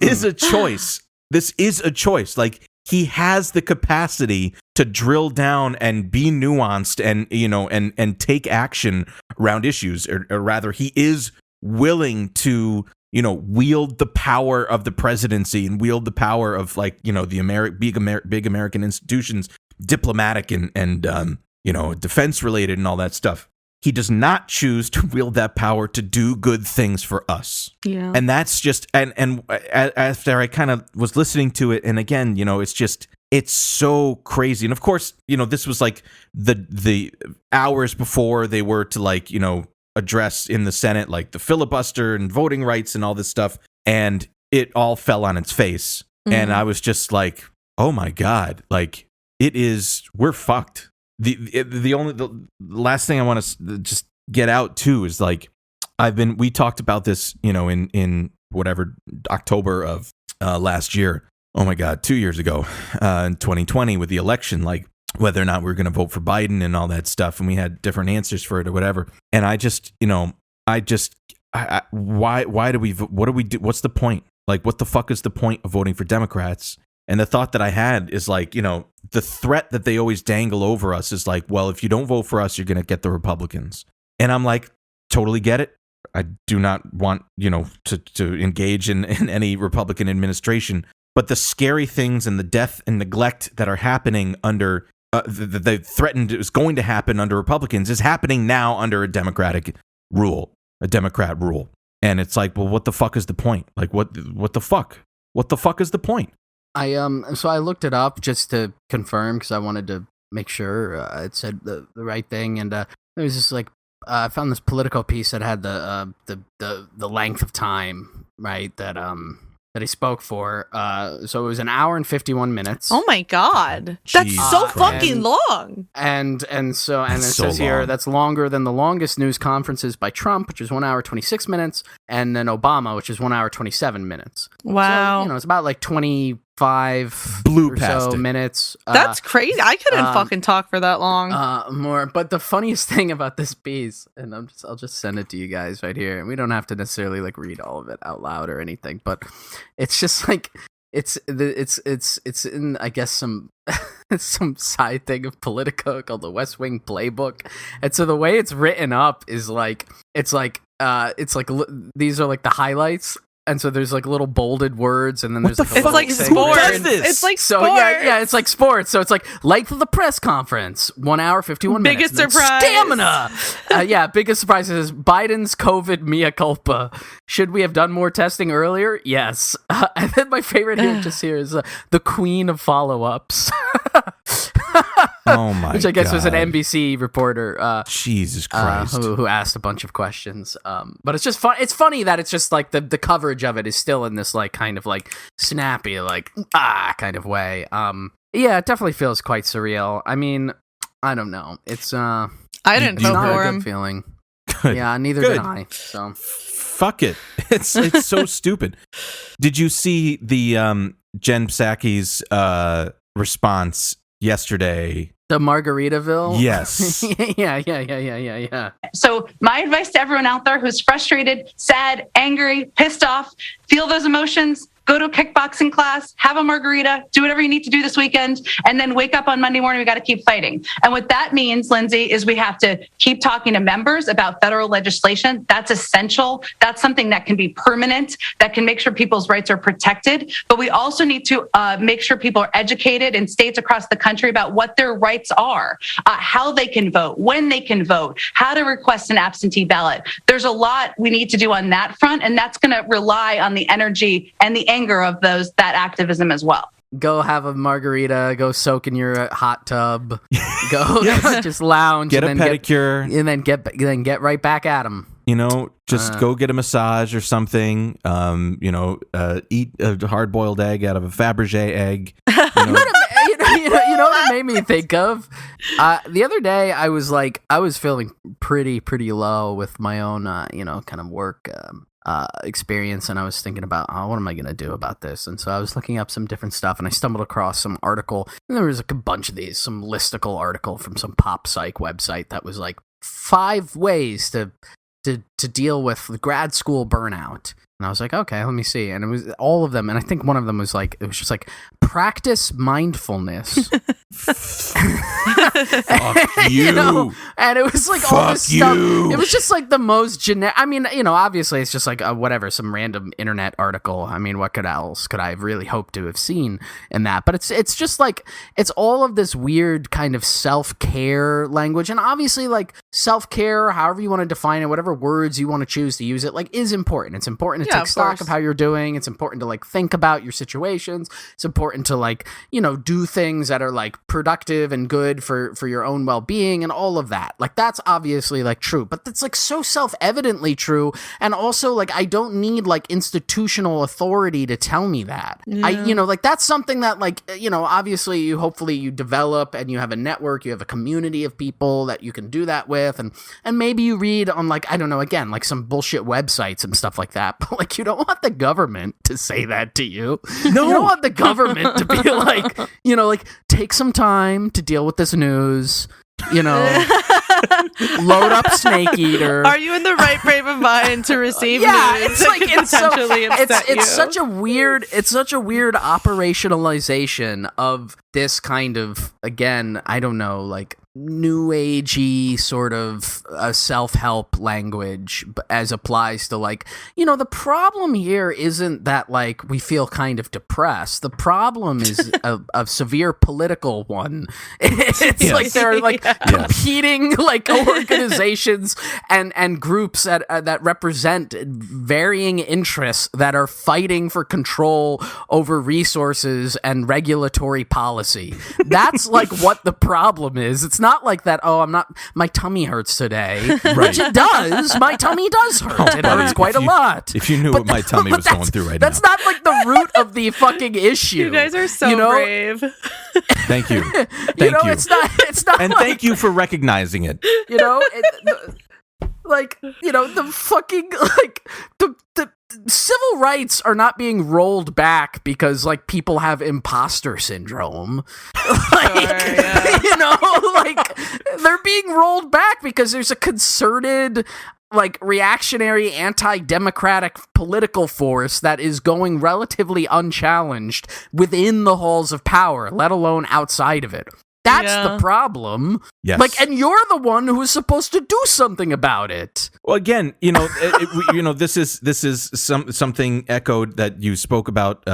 is a choice. This is a choice. Like, he has the capacity to drill down and be nuanced and, and take action around issues, or rather, he is willing to, wield the power of the presidency and wield the power of, like, the big American institutions, diplomatic and defense related and all that stuff. He does not choose to wield that power to do good things for us. Yeah. And that's just, and after I kind of was listening to it, and again, it's so crazy. And of course, this was like the hours before they were to address in the Senate, like the filibuster and voting rights and all this stuff. And it all fell on its face. Mm-hmm. And I was just like, oh my God, like we're fucked. The last thing I want to just get out too is like, we talked about this, in whatever October of last year. Oh my God, 2 years ago, in 2020 with the election, like whether or not we were going to vote for Biden and all that stuff. And we had different answers for it or whatever. And why do we, what do we do? What's the point? Like, what the fuck is the point of voting for Democrats? And the thought that I had is like, the threat that they always dangle over us is like, well, if you don't vote for us, you're going to get the Republicans. And I'm like, totally get it. I do not want, to engage in any Republican administration. But the scary things and the death and neglect that are happening under, they threatened is going to happen under Republicans is happening now under a Democrat rule. And it's like, well, what the fuck is the point? Like, what the fuck? What the fuck is the point? So I looked it up just to confirm because I wanted to make sure it said the right thing, and there was just like I found this Politico piece that had the length of time, right, that he spoke for. So it was an hour and 51 minutes. Oh my God, that's so fucking long. And it says so here long. that's longer than the longest news conferences by Trump, which is 1 hour 26 minutes, and then Obama, which is 1 hour 27 minutes. Wow. So, it's about like 25 Blew or past so it. minutes. That's crazy. I couldn't fucking talk for that long. More, but the funniest thing about this piece, and I'll just send it to you guys right here, and we don't have to necessarily like read all of it out loud or anything, but it's just like it's in, I guess, some some side thing of Politico called the West Wing Playbook, and so the way it's written up is like these are like the highlights. And so there's like little bolded words, and then there's like a it's like segment. sports. this? It's like So sports. yeah, it's like sports. So it's like length of the press conference, 1 hour 51 minutes. Biggest surprise. Stamina. Biggest surprise is Biden's COVID mea culpa. Should we have done more testing earlier? Yes. And then my favorite here is the queen of follow-ups. Oh my God. Which I guess was an NBC reporter. Jesus Christ. Who asked a bunch of questions. But it's just fun. It's funny that it's just like the coverage of it is still in this like kind of like snappy, like kind of way. Yeah, it definitely feels quite surreal. I mean, I don't know. It's I didn't vote not for a him. good feeling. Good. Yeah, neither Good. did I. So Fuck it. It's so stupid. Did you see the Jen Psaki's response yesterday? the Margaritaville. Yes. Yeah. So my advice to everyone out there who's frustrated, sad, angry, pissed off, feel those emotions, go to a kickboxing class, have a margarita, do whatever you need to do this weekend, and then wake up on Monday morning, we got to keep fighting. And what that means, Lindsay, is we have to keep talking to members about federal legislation. That's essential. That's something that can be permanent, that can make sure people's rights are protected. But we also need to make sure people are educated in states across the country about what their rights are, how they can vote, when they can vote, how to request an absentee ballot. There's a lot we need to do on that front, and that's going to rely on the energy and the anger of that activism as well. Go have a margarita, go soak in your hot tub, go just lounge, Get and a then pedicure. and then get right back at them. Just go get a massage or something. Eat a hard-boiled egg out of a Fabergé egg. You know what it made me think of? The other day, I was feeling pretty low with my own, kind of work experience, and I was thinking about, what am I going to do about this? And so I was looking up some different stuff, and I stumbled across some article, and there was a bunch of these, some listicle article from some pop psych website that was like 5 ways to deal with grad school burnout. And I was like, okay, let me see. And it was all of them. And I think one of them was like, it was just like, practice mindfulness. Fuck you. And it was like Fuck all this you. stuff. It was just like the most generic. I mean, obviously it's just like whatever, some random internet article. I mean, what else could I have really hoped to have seen in that? But it's just like, it's all of this weird kind of self-care language. And obviously like self-care, however you want to define it, whatever words you want to choose to use it, like is important. It's important to take stock of how you're doing. It's important to like think about your situations. It's important to like, do things that are like productive and good for your own well-being and all of that. Like that's obviously like true, but that's like so self-evidently true. And also like, I don't need like institutional authority to tell me that. Like that's something that like, obviously hopefully you develop and you have a network, you have a community of people that you can do that with. And maybe you read on like, I don't know, again, like some bullshit websites and stuff like that. But like, you don't want the government to say that to you. No. You don't want the government to be like, like take some time to deal with this news, load up Snake Eater. Are you in the right frame of mind to receive news? It's like it's such a weird operationalization of this kind of, again, I don't know, like new agey sort of self-help language as applies to like, the problem here isn't that like we feel kind of depressed. The problem is a severe political one. It's like there are like competing like organizations and groups that represent varying interests that are fighting for control over resources and regulatory policy. That's like what the problem is. It's not like that, my tummy hurts today. Right. Which it does. My tummy does hurt. It hurts quite a lot. If you knew what my tummy was going through right now. That's not like the root of the fucking issue. You guys are so brave. Thank you. Thank you. It's not and like, thank you for recognizing it. The fucking, like, the civil rights are not being rolled back because, like, people have imposter syndrome. Like, they're being rolled back because there's a concerted, like, reactionary, anti-democratic political force that is going relatively unchallenged within the halls of power, let alone outside of it. That's the problem. Yes. Like, and you're the one who is supposed to do something about it. Well, again, this is something echoed that you spoke about,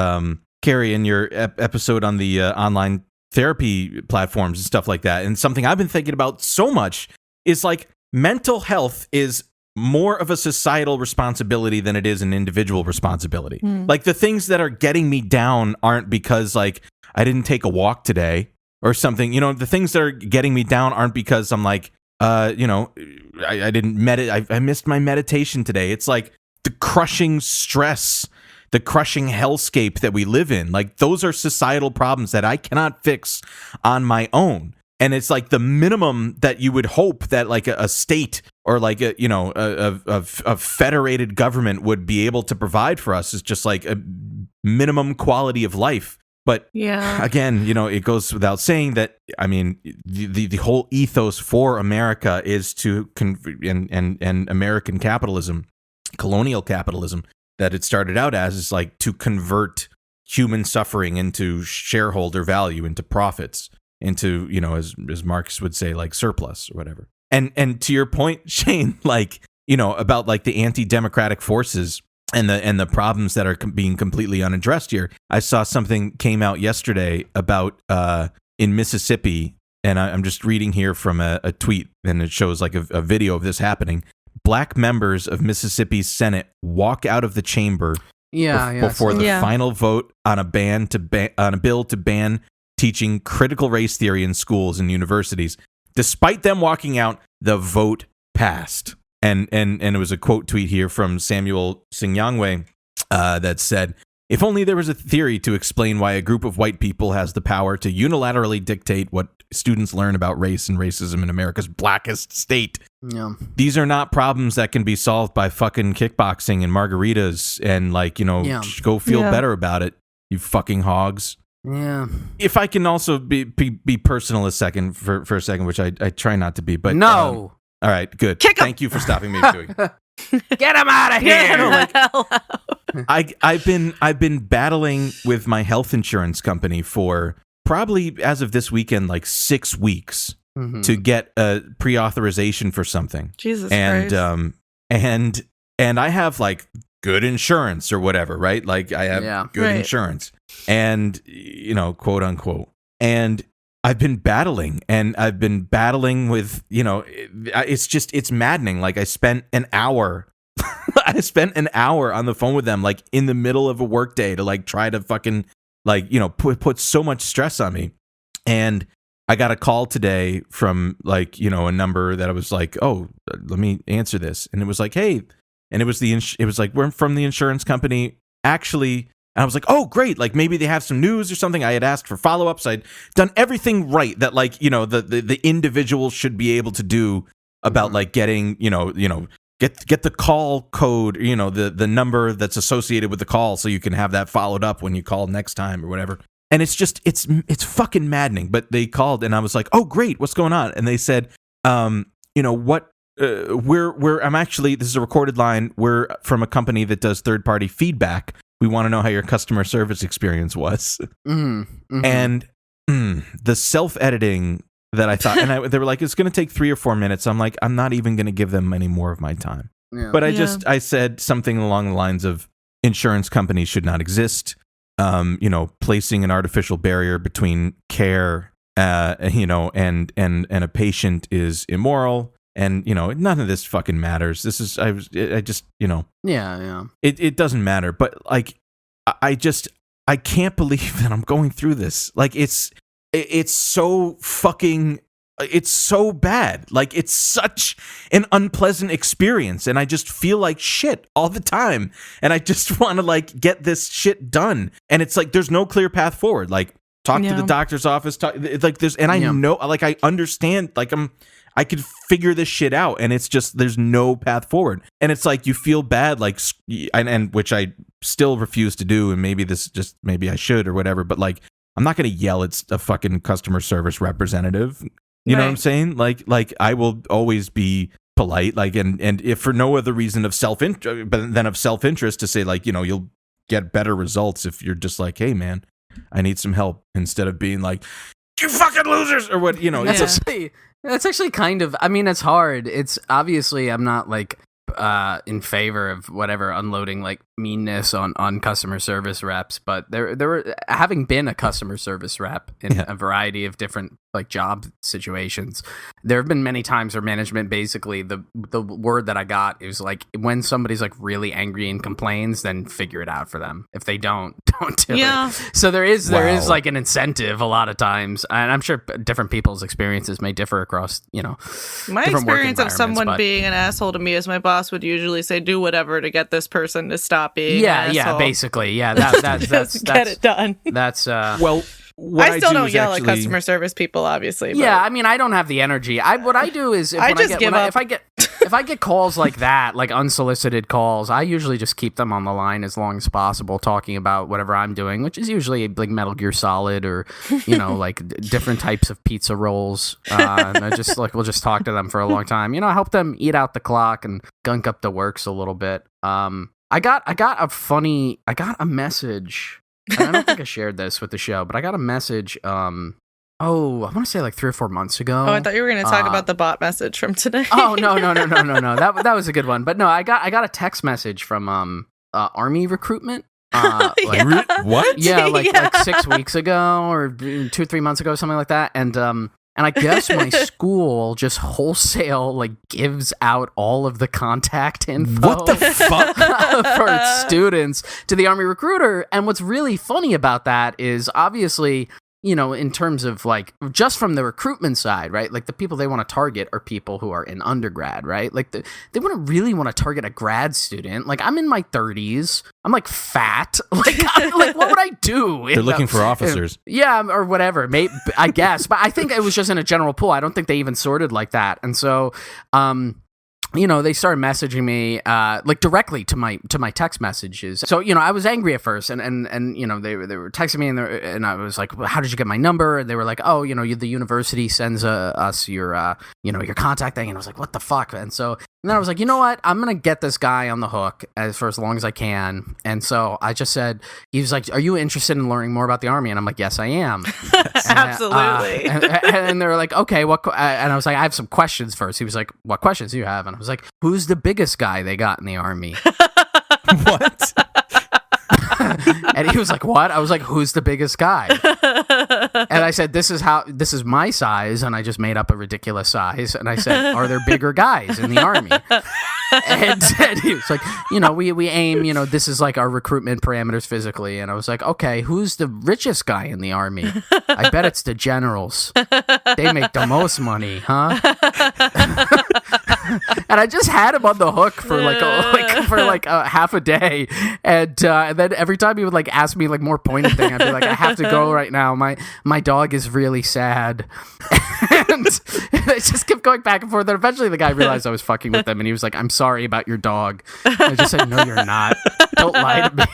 Carrie, in your episode on the online therapy platforms and stuff like that. And something I've been thinking about so much is like mental health is more of a societal responsibility than it is an individual responsibility. Like the things that are getting me down aren't because like I didn't take a walk today or something. The things that are getting me down aren't because I'm like, I didn't meditate. I missed my meditation today. It's like the crushing stress, the crushing hellscape that we live in. Like those are societal problems that I cannot fix on my own. And it's like the minimum that you would hope that like a state or like a federated government would be able to provide for us is just like a minimum quality of life. But again, it goes without saying that, I mean, the whole ethos for America is to, and American capitalism, colonial capitalism, that it started out as is like to convert human suffering into shareholder value, into profits, into, as Marx would say, like surplus or whatever. And to your point, Shane, like, about like the anti-democratic forces and the problems that are being completely unaddressed here. I saw something came out yesterday about in Mississippi, and I'm just reading here from a tweet, and it shows like a video of this happening. Black members of Mississippi's Senate walk out of the chamber before the final vote on a bill to ban teaching critical race theory in schools and universities. Despite them walking out, the vote passed. and it was a quote tweet here from Samuel Singyangwe that said, "If only there was a theory to explain why a group of white people has the power to unilaterally dictate what students learn about race and racism in America's blackest state. Yeah. These are not problems that can be solved by fucking kickboxing and margaritas and go feel better about it, you fucking hogs." Yeah. If I can also be personal for a second, which I try not to be, but no. All right, good. Kick 'em. Thank you for stopping me doing. Get him out of here. I've been battling with my health insurance company for probably, as of this weekend, like 6 weeks to get a pre-authorization for something. Jesus Christ. And I have like good insurance or whatever, right? Like I have good insurance, and quote unquote. And I've been battling with, it's maddening. Like I spent an hour on the phone with them, like in the middle of a work day, to like try to fucking put so much stress on me. And I got a call today from like, a number that I was like, oh, let me answer this. And it was like, hey, and it was like, we're from the insurance company, actually. And I was like, oh, great. Like maybe they have some news or something. I had asked for follow-ups. I'd done everything right that like, the individual should be able to do about like getting, get the call code, the number that's associated with the call so you can have that followed up when you call next time or whatever. And it's just, it's fucking maddening. But they called and I was like, oh, great. What's going on? And they said, I'm actually, this is a recorded line. We're from a company that does third-party feedback. We want to know how your customer service experience was. And the self-editing that I thought, and they were like, it's going to take 3 or 4 minutes. I'm like, I'm not even going to give them any more of my time. Yeah. But I said something along the lines of insurance companies should not exist. Placing an artificial barrier between care, and a patient is immoral. And, none of this fucking matters. It doesn't matter. But like, I can't believe that I'm going through this. Like, it's so fucking, it's so bad. Like, it's such an unpleasant experience. And I just feel like shit all the time. And I just want to like get this shit done. And it's like, there's no clear path forward. Like, talk to the doctor's office. I know, like, I understand, like, I could figure this shit out, and it's just, there's no path forward. And it's like, you feel bad, like, and which I still refuse to do, and maybe I should or whatever, but like, I'm not going to yell at a fucking customer service representative. You know what I'm saying? Like I will always be polite, like, and if for no other reason of self-interest to say, like, you'll get better results if you're just like, hey man, I need some help, instead of being like, you fucking losers, or what, That's actually kind of, I mean, it's hard. It's obviously, I'm not like in favor of whatever unloading like meanness on customer service reps, but there were, having been a customer service rep in a variety of different like job situations, there have been many times where management, basically the word that I got is like, when somebody's like really angry and complains, then figure it out for them. If they don't do it. So there is like an incentive a lot of times, and I'm sure different people's experiences may differ across, my experience of someone being an asshole to me is my boss would usually say, do whatever to get this person to stop being an asshole. Basically, that's get it done. That's well, I still don't yell at customer service people, obviously. Yeah, I mean, I don't have the energy. What I do is, if I get calls like that, like unsolicited calls, I usually just keep them on the line as long as possible, talking about whatever I'm doing, which is usually like Metal Gear Solid or like different types of pizza rolls. And I just like, we'll just talk to them for a long time. Help them eat out the clock and gunk up the works a little bit. I got a message. I don't think I shared this with the show, but I got a message. I want to say like 3 or 4 months ago. Oh, I thought you were going to talk about the bot message from today. Oh no. That was a good one. But no, I got a text message from Army recruitment. What? Yeah, like 6 weeks ago or 2 or 3 months ago, something like that. And I guess my school just wholesale like gives out all of the contact info. What the fuck? For its students to the Army recruiter. And what's really funny about that is, obviously, in terms of like just from the recruitment side, right? Like the people they want to target are people who are in undergrad, right? Like they wouldn't really want to target a grad student. Like I'm in my 30s. I'm like fat. Like what would I do? They're looking for officers. Yeah, or whatever. Maybe I guess, but I think it was just in a general pool. I don't think they even sorted like that. And so, they started messaging me like directly to my text messages. So I was angry at first, and they were texting me, and I was like, well, how did you get my number? And they were like, oh, the university sends us your your contact thing, and I was like, what the fuck? And then I was like, you know what? I'm gonna get this guy on the hook for as long as I can. And so I just said, he was like, are you interested in learning more about the Army? And I'm like, yes, I am. Absolutely. And they were like, okay, what? And I was like, I have some questions first. He was like, what questions do you have? And I was like, who's the biggest guy they got in the Army? What? And he was like, what? I was like, who's the biggest guy? And I said, this is my size. And I just made up a ridiculous size. And I said, are there bigger guys in the Army? And he was like, we aim, this is like our recruitment parameters physically. And I was like, okay, who's the richest guy in the Army? I bet it's the generals. They make the most money, huh? And I just had him on the hook for like half a day, and then every time he would like ask me like more pointed thing, I'd be like, I have to go right now. My dog is really sad, and I just kept going back and forth. And eventually, the guy realized I was fucking with him, and he was like, "I'm sorry about your dog." And I just said, "No, you're not. Don't lie to me."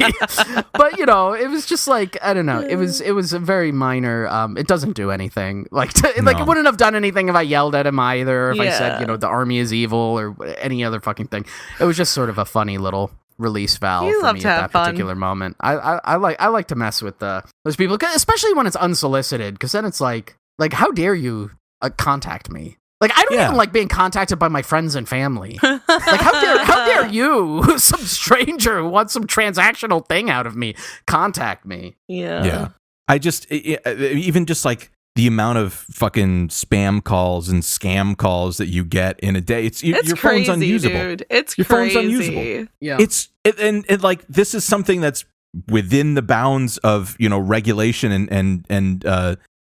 But it was just like I don't know. It was a very minor. It doesn't do anything. It wouldn't have done anything if I yelled at him either. Or if I said the Army is evil or any other fucking thing. It was just sort of a funny little release valve for me at that particular moment. I like to mess with those people, especially when it's unsolicited, because then it's like how dare you contact me? Like I don't even like being contacted by my friends and family. Like how dare you, some stranger who wants some transactional thing out of me, contact me? Yeah. I just even just like the amount of fucking spam calls and scam calls that you get in a day, your crazy, phone's unusable. Dude. It's your crazy. phone's unusable. Yeah, and like this is something that's within the bounds of regulation and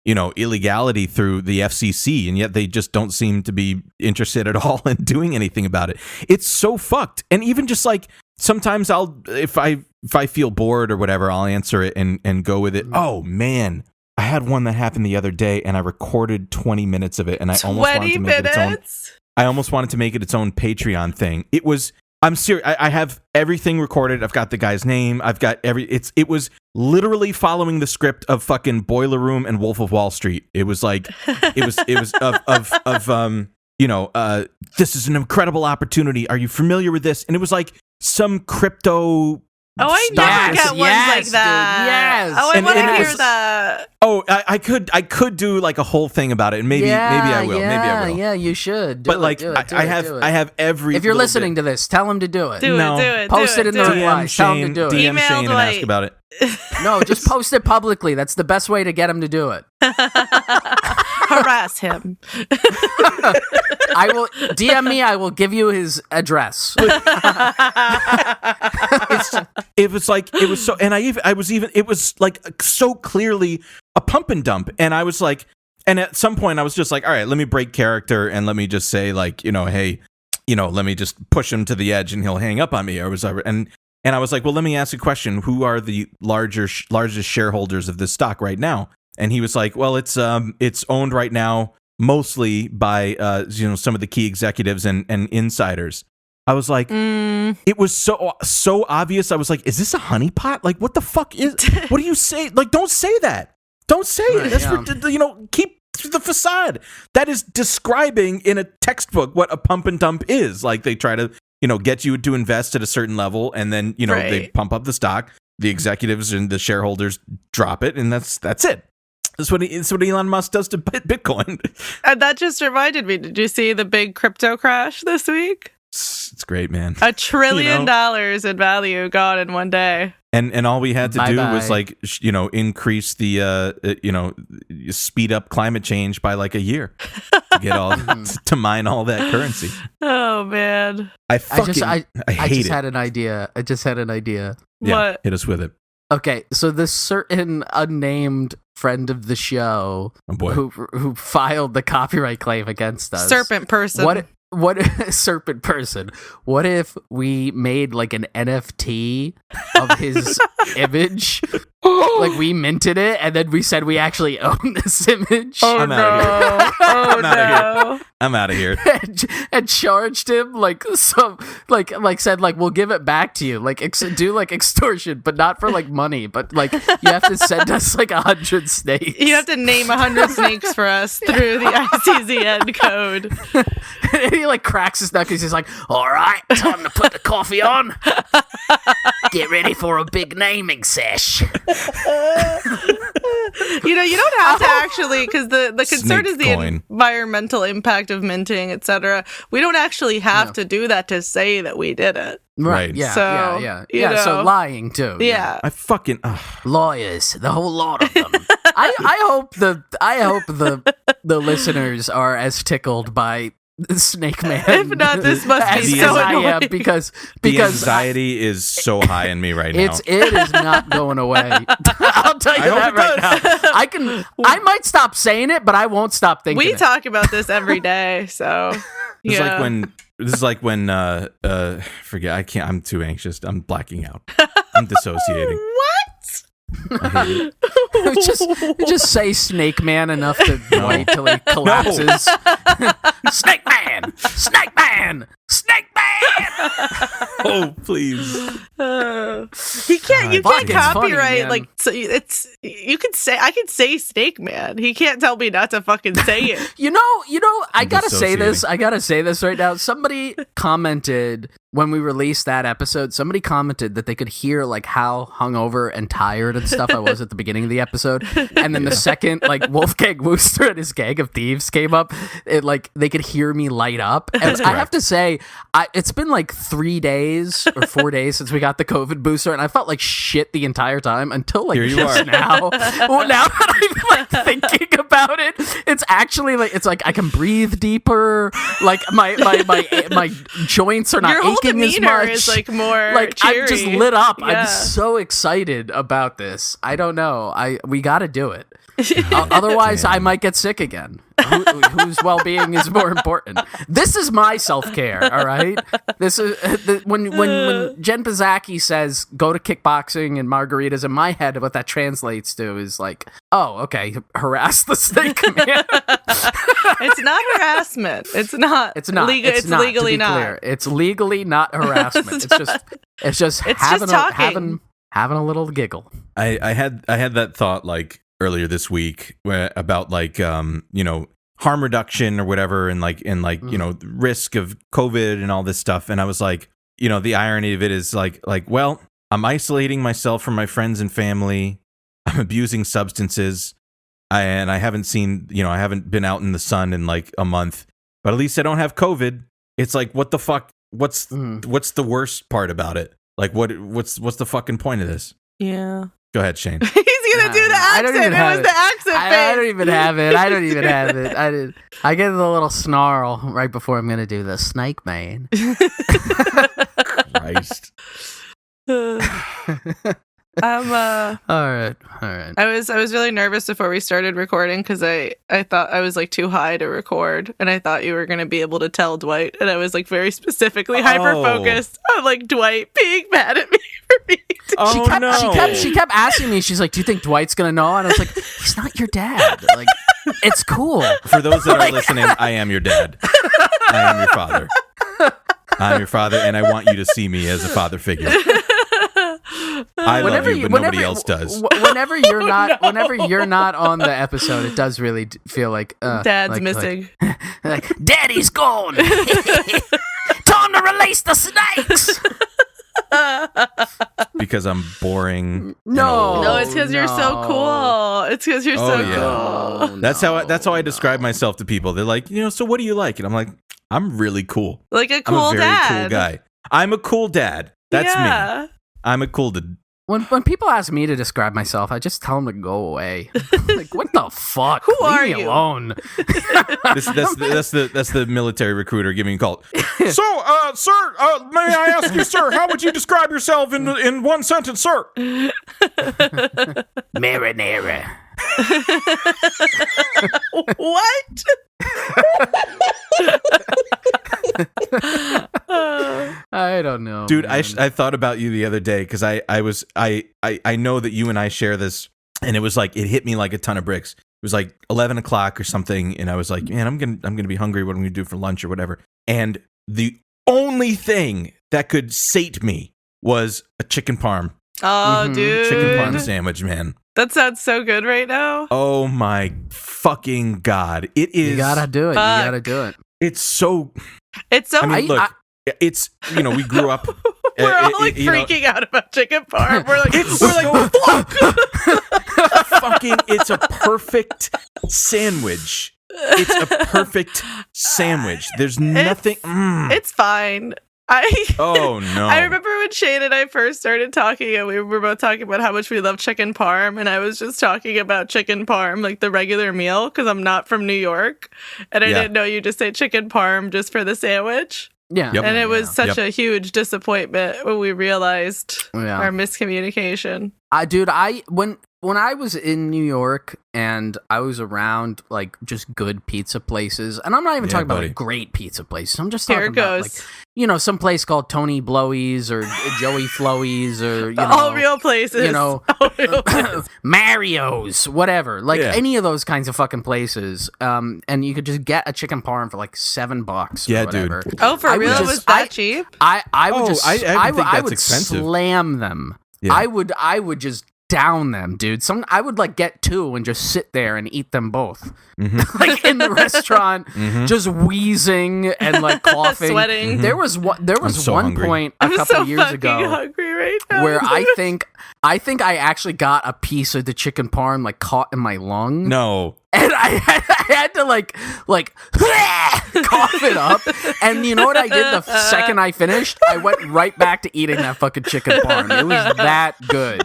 illegality through the FCC, and yet they just don't seem to be interested at all in doing anything about it. It's so fucked. And even just like sometimes if I feel bored or whatever, I'll answer it and go with it. Oh man, I had one that happened the other day, and I recorded 20 minutes of it, and I almost wanted to make it its own. I almost wanted to make it its own Patreon thing. It was. I'm serious. I have everything recorded. I've got the guy's name. I've got It was literally following the script of fucking Boiler Room and Wolf of Wall Street. It was like it was this is an incredible opportunity. Are you familiar with this? And it was like some crypto. Oh, I never get ones like that. Dude, yes. Oh, I want to hear that. Oh, I could do like a whole thing about it, and maybe I will. Maybe I will. Yeah, you should. I have every. If you're listening to this, tell him to do it. Do it. Post it in the reply. Tell him to do it. DM Shane and ask about it. No, just post it publicly. That's the best way to get him to do it. Harass him. I will DM me. I will give you his address. It was so, and it was like so clearly a pump and dump, and I was like, and at some point I was just like, all right, let me break character and let me just say like, hey, let me just push him to the edge and he'll hang up on me or whatever, and I was like, well, let me ask a question. Who are the largest shareholders of this stock right now? And he was like, well, it's owned right now mostly by some of the key executives and insiders. I was like, it was so obvious. I was like, is this a honeypot? Like, what the fuck is? What do you say? Like, don't say that. Don't say it. That's keep the facade. That is describing in a textbook what a pump and dump is. Like, they try to get you to invest at a certain level, and then they pump up the stock. The executives and the shareholders drop it, and that's it. That's what Elon Musk does to Bitcoin. And that just reminded me. Did you see the big crypto crash this week? It's great, man. $1 trillion in value gone in one day. And all we had to do was like increase the speed up climate change by like a year to get all to mine all that currency. Oh man. I just had an idea. Yeah, what? hit us with it. Okay, so this certain unnamed friend of the show Oh boy. who filed the copyright claim against us. Serpent person. What serpent person? What if we made like an NFT of his image? Like we minted it and then we said we actually own this image. Oh I'm no! outta Oh I'm outta no! I'm out of here. and charged him like some like said like we'll give it back to you, like do like extortion, but not for like money, but like you have to send us like 100 snakes. You have to name 100 snakes for us through the ICZN code. And he like cracks his knuckles. He's like, "All right, time to put the coffee on. Get ready for a big naming sesh." You don't have to actually, because the concern Snake is the coin. environmental impact of minting, etc. We don't actually have to do that to say that we did it. Right. Yeah. So, yeah. you Yeah. So know. lying too. Yeah. I fucking. Lawyers, the whole lot of them. I hope the listeners are as tickled by Snake Man. If not, this must be as so I am, annoying. because the anxiety is so high in me right now. it is not going away. I'll tell you I hope that it right now. I might stop saying it, but I won't stop thinking. We it. talk about this every day, so This yeah. is like when forget, I can't, I'm too anxious. I'm blacking out. I'm dissociating. What? I hate it. just say Snake Man enough to wait till he collapses. Snake Man! Snake Man! Snake Man! Oh, please. He can't. You Fuck, can't it's funny, copyright man. like. So it's you could say. I could say Snake Man. He can't tell me not to fucking say it. You know, I gotta say this. dissociating. I gotta say this right now. Somebody commented when we released that episode. Somebody commented that they could hear like how hungover and tired and stuff I was at the beginning of the episode, and then the second like Wolfgang Wooster and his gang of thieves came up, it like they could hear me light up. And I have to say, it's been like 3 days or 4 days since we got the COVID booster, and I felt like shit the entire time until like Here you just are. now. Well, now that I'm like thinking about it, it's actually like it's like I can breathe deeper. Like my joints are not Your whole aching as demeanor much. is like more like I'm just cheery. lit up. Yeah. I'm so excited about this. I don't know. We got to do it. Otherwise, I might get sick again. Whose well-being is more important? This is my self-care. All right. This is when Jen Pizzacki says go to kickboxing and margaritas. In my head, what that translates to is like, oh, okay, harass the Snake Man. It's not harassment. It's not. It's not. It's not, legally to be not. clear. It's legally not harassment. It's just talking. having a little giggle. I had that thought like earlier this week about like harm reduction or whatever, and risk of COVID and all this stuff, and I was like, the irony of it is like well, I'm isolating myself from my friends and family, I'm abusing substances, and I haven't been out in the sun in like a month, but at least I don't have COVID. It's like, what the fuck, what's the worst part about it? Like what's the fucking point of this? Yeah. Go ahead, Shane. He's gonna do the I don't accent. even It have was the accent I don't face. even have it. I don't even have it. I get the little snarl right before I'm gonna do the Snake Man. Christ. I'm All right. I was really nervous before we started recording because I thought I was like too high to record, and I thought you were gonna be able to tell Dwight, and I was like very specifically hyper focused on like Dwight being mad at me for being She kept asking me. She's like, "Do you think Dwight's gonna know?" And I was like, "He's not your dad. Like, it's cool." For those that are listening, I am your dad. I am your father. I'm your father, and I want you to see me as a father figure. I love you, but nobody else does. Whenever you're not on the episode, it does really feel like Dad's missing. Like, Daddy's gone. Time to release the snakes. Because I'm boring. No, it's because you're so cool. It's because you're so cool. That's how I describe myself to people. They're like, so what do you like? And I'm like, I'm really cool. Like a cool I'm a very dad. cool guy. I'm a cool dad. That's me. I'm a cool dad. When people ask me to describe myself, I just tell them to go away. Like, what the fuck? Who Leave are me you? alone. That's the military recruiter giving me a call. So, sir, may I ask you, sir, how would you describe yourself in one sentence, sir? Marinara. What? I don't know, Dude, man. I thought about you the other day because I know that you and I share this, and it was like it hit me like a ton of bricks. It was like 11 o'clock or something, and I was like, man, I'm gonna be hungry. What am I gonna do for lunch or whatever? And the only thing that could sate me was a chicken parm. Oh, dude. Chicken parm sandwich, man. That sounds so good right now. Oh my fucking God. It is. You gotta do it. Fuck. You gotta do it. It's so. It's so. I mean, look, it's, we grew up. We're all like freaking out about chicken parm. We're like, fuck. Fucking, it's a perfect sandwich. It's a perfect sandwich. There's nothing. It's fine. Oh no! I remember when Shane and I first started talking, and we were both talking about how much we love chicken parm, and I was just talking about chicken parm, like the regular meal, because I'm not from New York, and I didn't know you just say chicken parm just for the sandwich. Yeah, and it was such a huge disappointment when we realized our miscommunication. When I was in New York and I was around like just good pizza places, and I'm not even talking about like great pizza places. I'm just talking about like, some place called Tony Blowy's or Joey Flowy's or all real places. Mario's, whatever. Like any of those kinds of fucking places. And you could just get a chicken parm for like $7. Yeah, or whatever. dude. Oh, for real? Was that cheap? I would I would expensive. slam them. Yeah. I would just down them, dude. I would like get 2 and just sit there and eat them both, like in the restaurant, just wheezing and like coughing, sweating. There was one hungry. point a couple so years ago hungry right now. where I think I actually got a piece of the chicken parm like caught in my lung. No. And I had to like cough it up. And you know what I did the second I finished? I went right back to eating that fucking chicken parm. It was that good.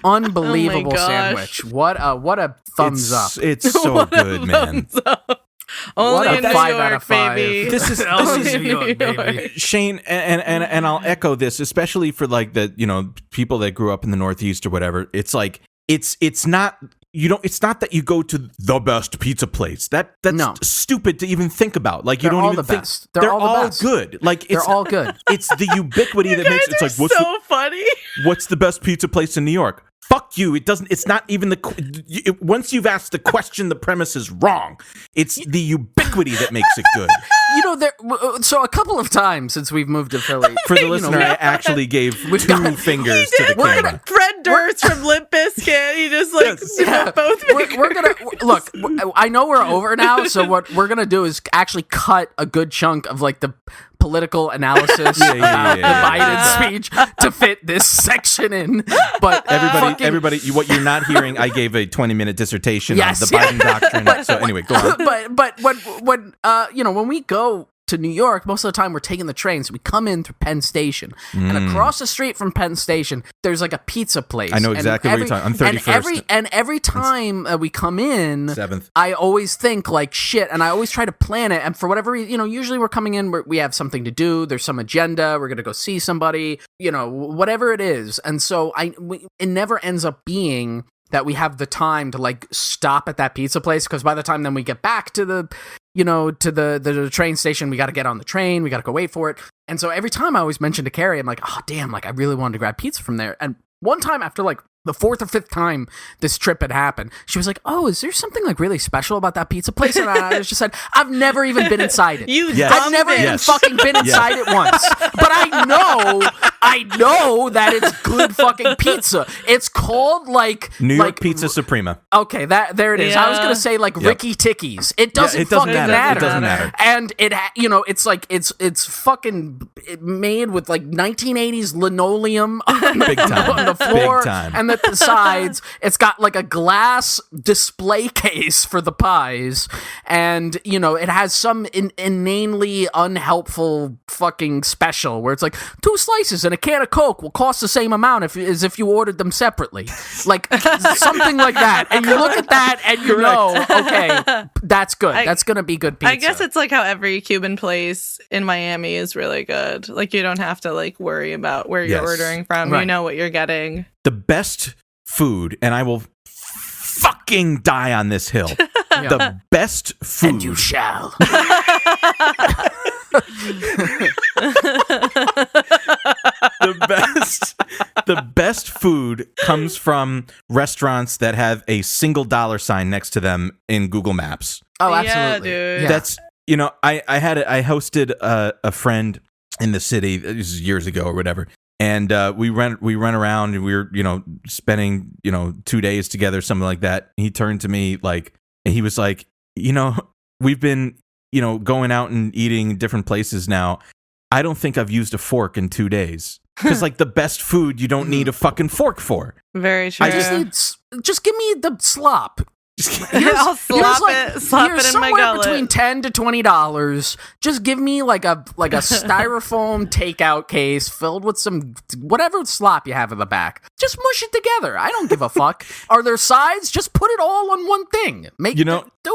Unbelievable sandwich. What a thumbs up. It's so good, man. Only what in a New 5 York, out of 5. baby. This is New York, baby. Shane, and I'll echo this, especially for like the people that grew up in the Northeast or whatever. It's like it's not that you go to the best pizza place. That's stupid to even think about. Like They're you don't all even the think best. they're all the all best. good. Like they're all good. It's the ubiquity that makes it's like funny. What's the best pizza place in New York? Fuck you. It's not even once you've asked the question, the premise is wrong. It's the ubiquity that makes it good. So a couple of times since we've moved to Philly. For the listener, I actually gave 2 fingers to the camera. Fred Durst from Limp Bizkit. He just like both. We're gonna look. I know we're over now, so what we're gonna do is actually cut a good chunk of like the political analysis about the Biden speech to fit this section in. But everybody, what you're not hearing, I gave a 20-minute dissertation on the Biden doctrine. So anyway, go on. But when we go to New York, most of the time we're taking the train, so we come in through Penn Station, and across the street from Penn Station, there's like a pizza place. I know exactly what you're talking. I'm 31st. And every time we come in, 7th. I always think like shit, and I always try to plan it. And for whatever reason, usually we're coming in, we have something to do. There's some agenda. We're gonna go see somebody. Whatever it is. And so it never ends up being that we have the time to like stop at that pizza place, because by the time then we get back to the the train station, we got to get on the train, we got to go wait for it. And so every time I always mention to Carrie, I'm like, oh damn, like I really wanted to grab pizza from there. And one time after like the 4th or 5th time this trip had happened, she was like, oh, is there something like really special about that pizza place? And I just said, I've never even been inside it. I've never even fucking been inside it once. But I know that it's good fucking pizza. It's called like New York Pizza Suprema. Okay, there it is. I was gonna say like Ricky Tiki's. It doesn't fucking matter. It doesn't matter. And it's like it's fucking made with like 1980s linoleum on the floor. Big time. And at the sides, it's got like a glass display case for the pies, and it has some inanely unhelpful fucking special where it's like 2 slices and a can of Coke will cost the same amount as if you ordered them separately, like something like that. And you look at that and you know, okay, that's good. That's gonna be good pizza. I guess it's like how every Cuban place in Miami is really good. Like you don't have to like worry about where you're ordering from. Right. You know what you're getting. The best food, and I will fuck fucking die on this hill. The best food. And you shall. The best food comes from restaurants that have a single dollar sign next to them in Google Maps. Oh, absolutely. Yeah, dude. Yeah. That's, I hosted a friend in the city, this is years ago or whatever. And we went around and we were, spending, 2 days together, something like that. He turned to me and he was like, we've been, going out and eating different places now. I don't think I've used a fork in 2 days. Because the best food you don't need a fucking fork for. Very true. I just give me the slop. I'll slop it in my somewhere gullet. between $10 to $20. Just give me like a styrofoam takeout case filled with some whatever slop you have in the back. Just mush it together. I don't give a fuck. Are there sides? Just put it all on one thing. Do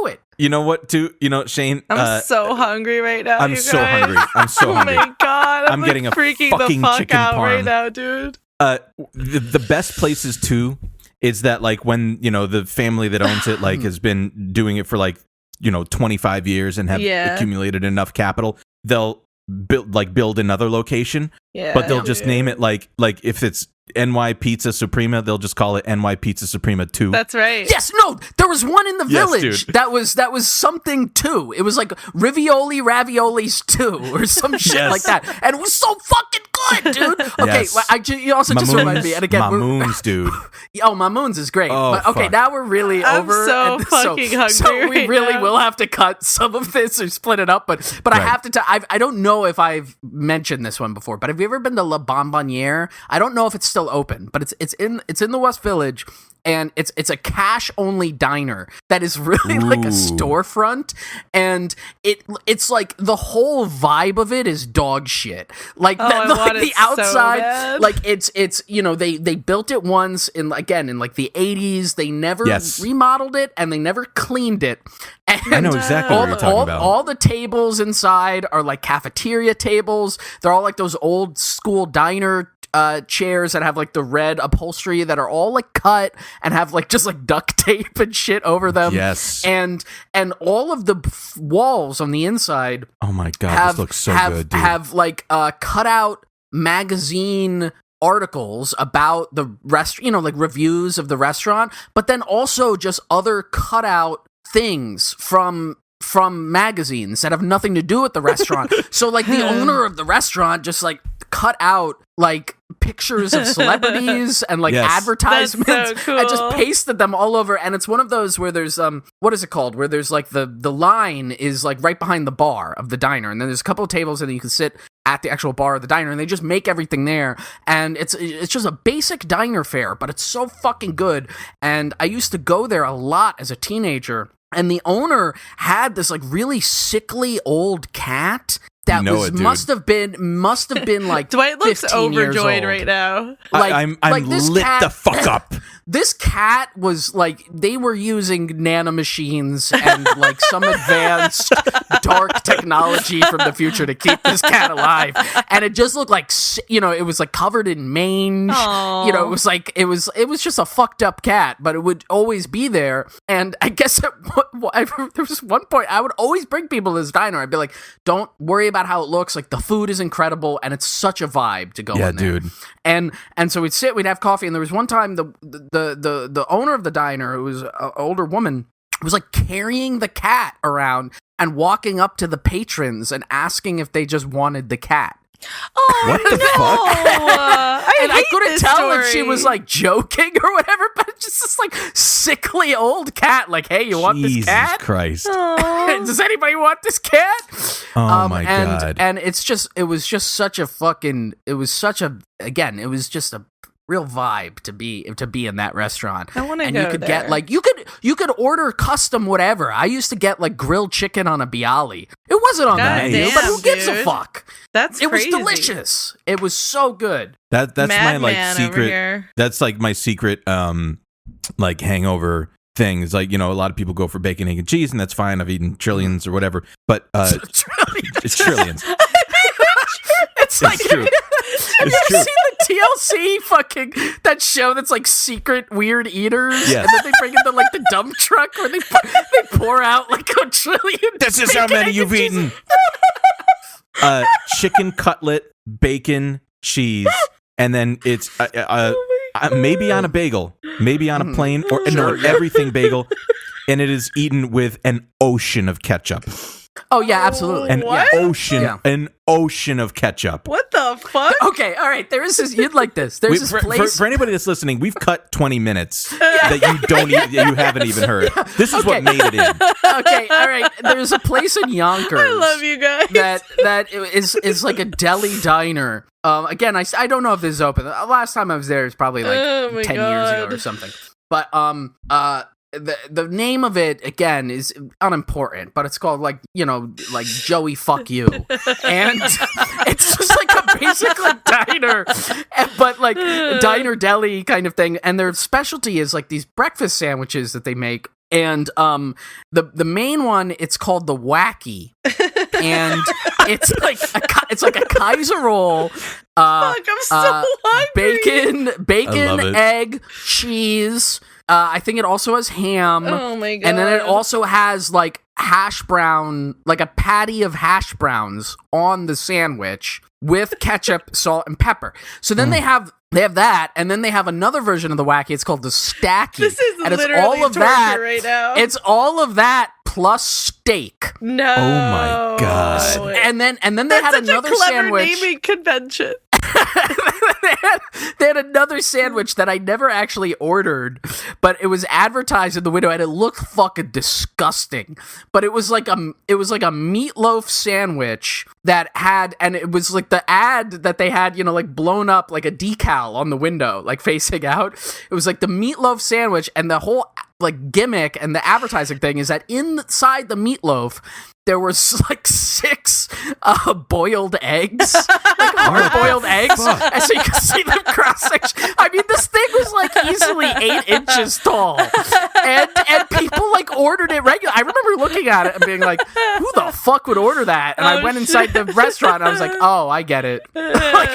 it. You know what, too? Shane. I'm so hungry right now. I'm so hungry. I'm so hungry. Oh my god! I'm getting a freaking fucking the fuck chicken out parm right now, dude. The best places too is that when the family that owns it has been doing it for 25 years and have accumulated enough capital, they'll build another location, but they'll just name it like if it's NY Pizza Suprema, they'll just call it NY Pizza Suprema 2. That's right. Yes, no, there was one in the village dude. that was something too. It was like raviolis 2 or some shit like that, and it was so fucking good, dude. Okay, Yes. well, you also just reminded me, and again, Mamoons, dude. Mamoons is great. Oh, but okay, fuck. now we're really I'm over. so and fucking hungry So we right really now. will have to cut some of this or split it up. But I Right. have to. I don't know if I've mentioned this one before, but have you ever been to La Bonbonniere? I don't know if it's still open, but it's in the West Village. And it's a cash only diner that is really like a storefront, and it's like the whole vibe of it is dog shit. Like I want the it so outside, bad. like it's they built it once in the 80s. They never remodeled it and they never cleaned it. And I know exactly what you're talking about. All the tables inside are like cafeteria tables. They're all like those old school diner chairs that have like the red upholstery that are all like cut and have like just like duct tape and shit over them. Yes. And all of the walls on the inside. Oh my god, this looks so good, dude. Have like cut out magazine articles about the restaurant, like reviews of the restaurant, but then also just other cutout things from magazines that have nothing to do with the restaurant. So like the owner of the restaurant just like cut out like pictures of celebrities and like advertisements That's so cool. and just pasted them all over. And it's one of those where there's what is it called, where there's like the line is like right behind the bar of the diner, and then there's a couple of tables and then you can sit at the actual bar of the diner, and they just make everything there, and it's just a basic diner fare, but it's so fucking good. And I used to go there a lot as a teenager, and the owner had this like really sickly old cat that must have been like Dwight looks 15 years overjoyed old. right now. I'm this lit cat, the fuck up. This cat was like, they were using nanomachines and like some advanced dark technology from the future to keep this cat alive, and it just looked like, it was like covered in mange. Aww. It was like it was just a fucked up cat, but it would always be there. And I guess there was one point I would always bring people to this diner. I'd be like, don't worry about how it looks, like the food is incredible and it's such a vibe to go in there. Dude. And so we'd have coffee, and there was one time the owner of the diner, who was an older woman, was like carrying the cat around and walking up to the patrons and asking if they just wanted the cat. Oh, What the fuck? I couldn't tell if she was like joking or whatever, but it's just this like sickly old cat. Like, hey, you want this cat? Jesus Christ. Does anybody want this cat? Oh my god. And it was just such a real vibe to be in that restaurant. I want to and go you could there. get like you could order custom whatever. I used to get like grilled chicken on a bialy. It wasn't on the God menu, damn, but who gives a dude. fuck? That's It crazy. was delicious. It was so good. That's my like Madman over secret. here. That's like my secret like hangover thing. Is like, a lot of people go for bacon, egg, and cheese, and that's fine. I've eaten trillions or whatever, but it's trillions. It's like, true. have you It's ever true. seen the TLC fucking that show that's like secret weird eaters, Yes. and then they bring in the dump truck where they pour out like a trillion. This is how many you've eaten. Chicken cutlet, bacon, cheese, and then it's maybe on a bagel, maybe on a plain or no, everything bagel, and it is eaten with an ocean of ketchup. Oh yeah, absolutely. An What? an ocean of ketchup. What the fuck? Okay, all right. There is this. You'd like this. There's this place. For anybody that's listening, we've cut 20 minutes that you haven't even heard. This is what made it in. Okay, all right. There's a place in Yonkers. I love you guys. That is like a deli diner. Again, I don't know if this is open. The last time I was there is probably like Oh my 10 years ago God. or something. But the name of it again is unimportant, but it's called like Joey Fuck You, and it's just like a basic like diner, but like diner deli kind of thing. And their specialty is like these breakfast sandwiches that they make. And the main one, it's called the Wacky, and it's like a Kaiser roll. Fuck, I'm so hungry. Bacon, it. egg, cheese. I think it also has ham. Oh my God. And then it also has like hash brown, like a patty of hash browns on the sandwich with ketchup, salt, and pepper. So then they have that, and then they have another version of the Wacky. It's called the Stacky. This is and it's literally all of torture that. right now. It's all of that plus steak. No. Oh my God. And then they That's had such another a clever sandwich. naming convention. they had another sandwich that I never actually ordered, but it was advertised in the window and it looked fucking disgusting. But it was like a meatloaf sandwich that had, and it was like the ad that they had, like blown up like a decal on the window, like facing out. It was like the meatloaf sandwich, and the whole like gimmick and the advertising thing is that inside the meatloaf there was like 6 boiled eggs, like hard-boiled eggs, and so you could see them cross-section. I mean, this thing was like easily 8 inches tall, and people like ordered it regular. I remember looking at it and being like, "Who the fuck would order that?" And I went inside the restaurant and I was like, "Oh, I get it. Like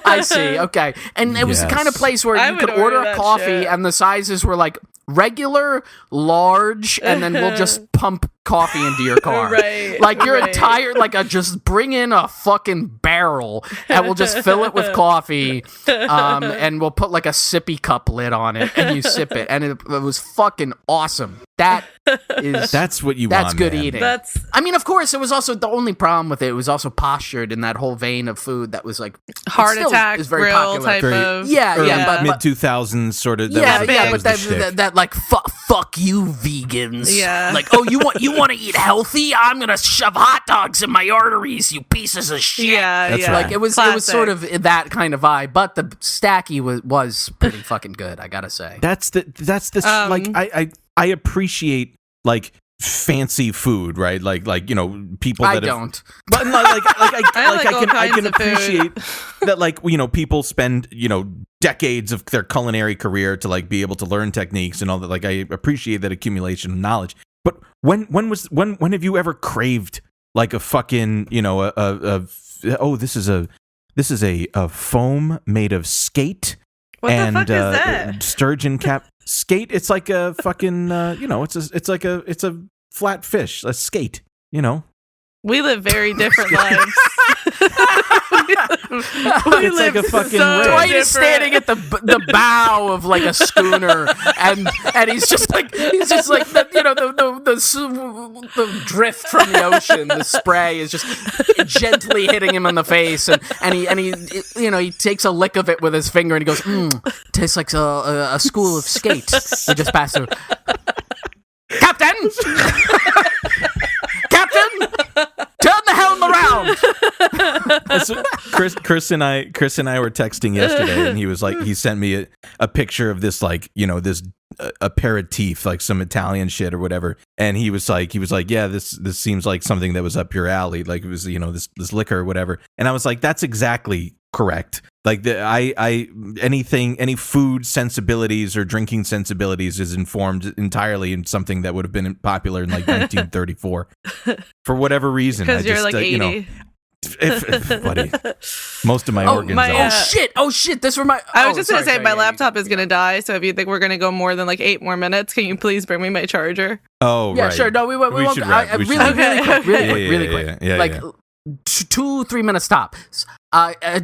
I see. Okay." And it was the kind of place where I you would could order order a that coffee, shit. and the sizes were like regular, large, and then we'll just pump coffee into your car. Right, Like your right. entire, just bring in a fucking barrel and we'll just fill it with coffee, and we'll put like a sippy cup lid on it and you sip it. And it was fucking awesome. That's what you that's want. good man. eating. I mean, of course, it was also the only problem with it. It was also postured in that whole vein of food that was like Heart still attack is very grill popular. type Very- of. Yeah, mid 2000s sort of. Yeah, big. but that like fuck you vegans. Yeah. Like, oh, you want to eat healthy? I'm gonna shove hot dogs in my arteries, you pieces of shit. Yeah, That's yeah. right. Like it was sort of that kind of vibe, but the Stacky was pretty fucking good, I gotta say. That's like I appreciate like fancy food, right? Like people that I don't. But I kinds can of food. appreciate that, like, people spend decades of their culinary career to like be able to learn techniques and all that. Like, I appreciate that accumulation of knowledge. But when have you ever craved like a fucking this is a foam made of skate What and the fuck is that? sturgeon cap skate? It's like a fucking it's a flat fish, a skate. We live very different lives. It's like a fucking rig. Dwight is standing at the bow of like a schooner, and he's just like the drift from the ocean. The spray is just gently hitting him on the face, and he takes a lick of it with his finger, and he goes, tastes like a school of skate. We just passed through. Captain! Captain! Turn the helm around! So Chris and I were texting yesterday, and he was like, he sent me a picture of this this aperitif, like some Italian shit or whatever, and he was like, yeah, this seems like something that was up your alley, like it was this liquor or whatever, and I was like, that's exactly correct. Like any food sensibilities or drinking sensibilities is informed entirely in something that would have been popular in like 1934 for whatever reason. Because you're just, like 80. Buddy, most of my organs my, are. Oh shit! This reminds. I was just gonna say my laptop is gonna die, so if you think we're gonna go more than like 8 more minutes, can you please bring me my charger? Oh, Yeah, right. sure. No, we won't. should wrap. We should Really, wrap. really quick. Yeah, Like yeah. 2-3 minutes stop.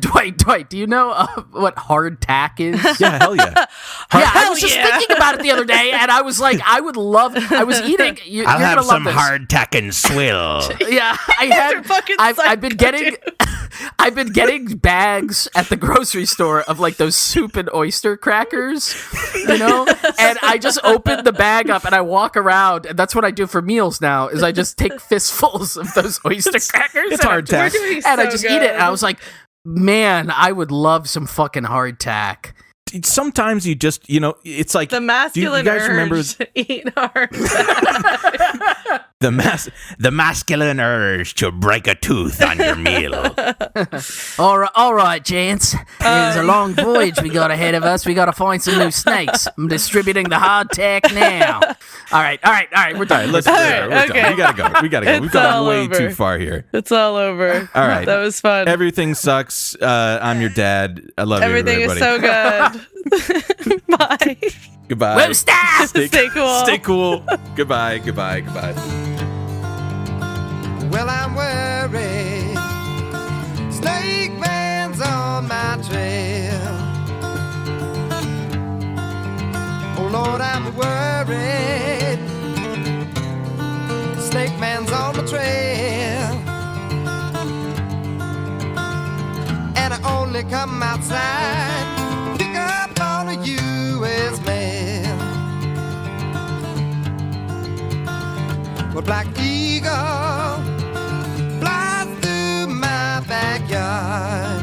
Dwight, do you know what hardtack is? Yeah, hell yeah. Yeah, I was just thinking about it the other day, and I was like, I was eating. You're gonna love this. hardtack and swill. Yeah, I've been getting I've been getting bags at the grocery store of like those soup and oyster crackers, you know? And I just open the bag up and I walk around, and that's what I do for meals now, is I just take fistfuls of those oyster crackers. It's hardtack. And I just eat it. And I was like, man, I would love some fucking hardtack. Sometimes you just, it's like The masculine do you guys remember urge to eat hard. the masculine urge to break a tooth on your meal. All right, gents. There's a long voyage we got ahead of us. We got to find some new snakes. I'm distributing the hardtack now. All right. We're done. We're done. We gotta go. We've gone way too far here. It's all over. All right. That was fun. Everything sucks. I'm your dad. I love Everything you, is everybody. so good. Bye. Goodbye. Well, stop! Stay cool. Stay cool. Goodbye. Well, I'm worried. Snake man's on my trail. Oh Lord, I'm worried. Snake man's on my trail. And I only come outside, pick up all of U.S. mail. Well, Black Eagle flies through my backyard.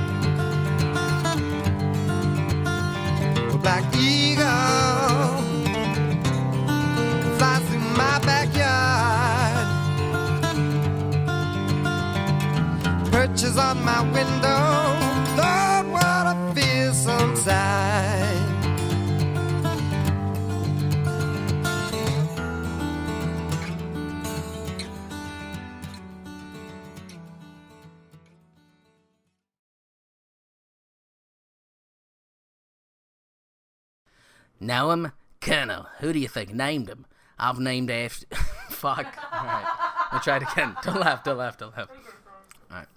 Well, Black Eagle flies through my backyard. Perches on my window, Lord, what a fearsome sight. Know him? Colonel. Who do you think named him? I've named after... Fuck. All right. I'll try it again. Don't laugh. All right.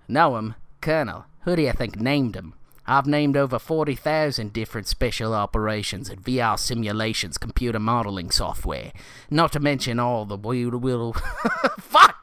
Know him? Colonel. Who do you think named him? I've named over 40,000 different special operations and VR simulations computer modeling software. Not to mention all the Fuck!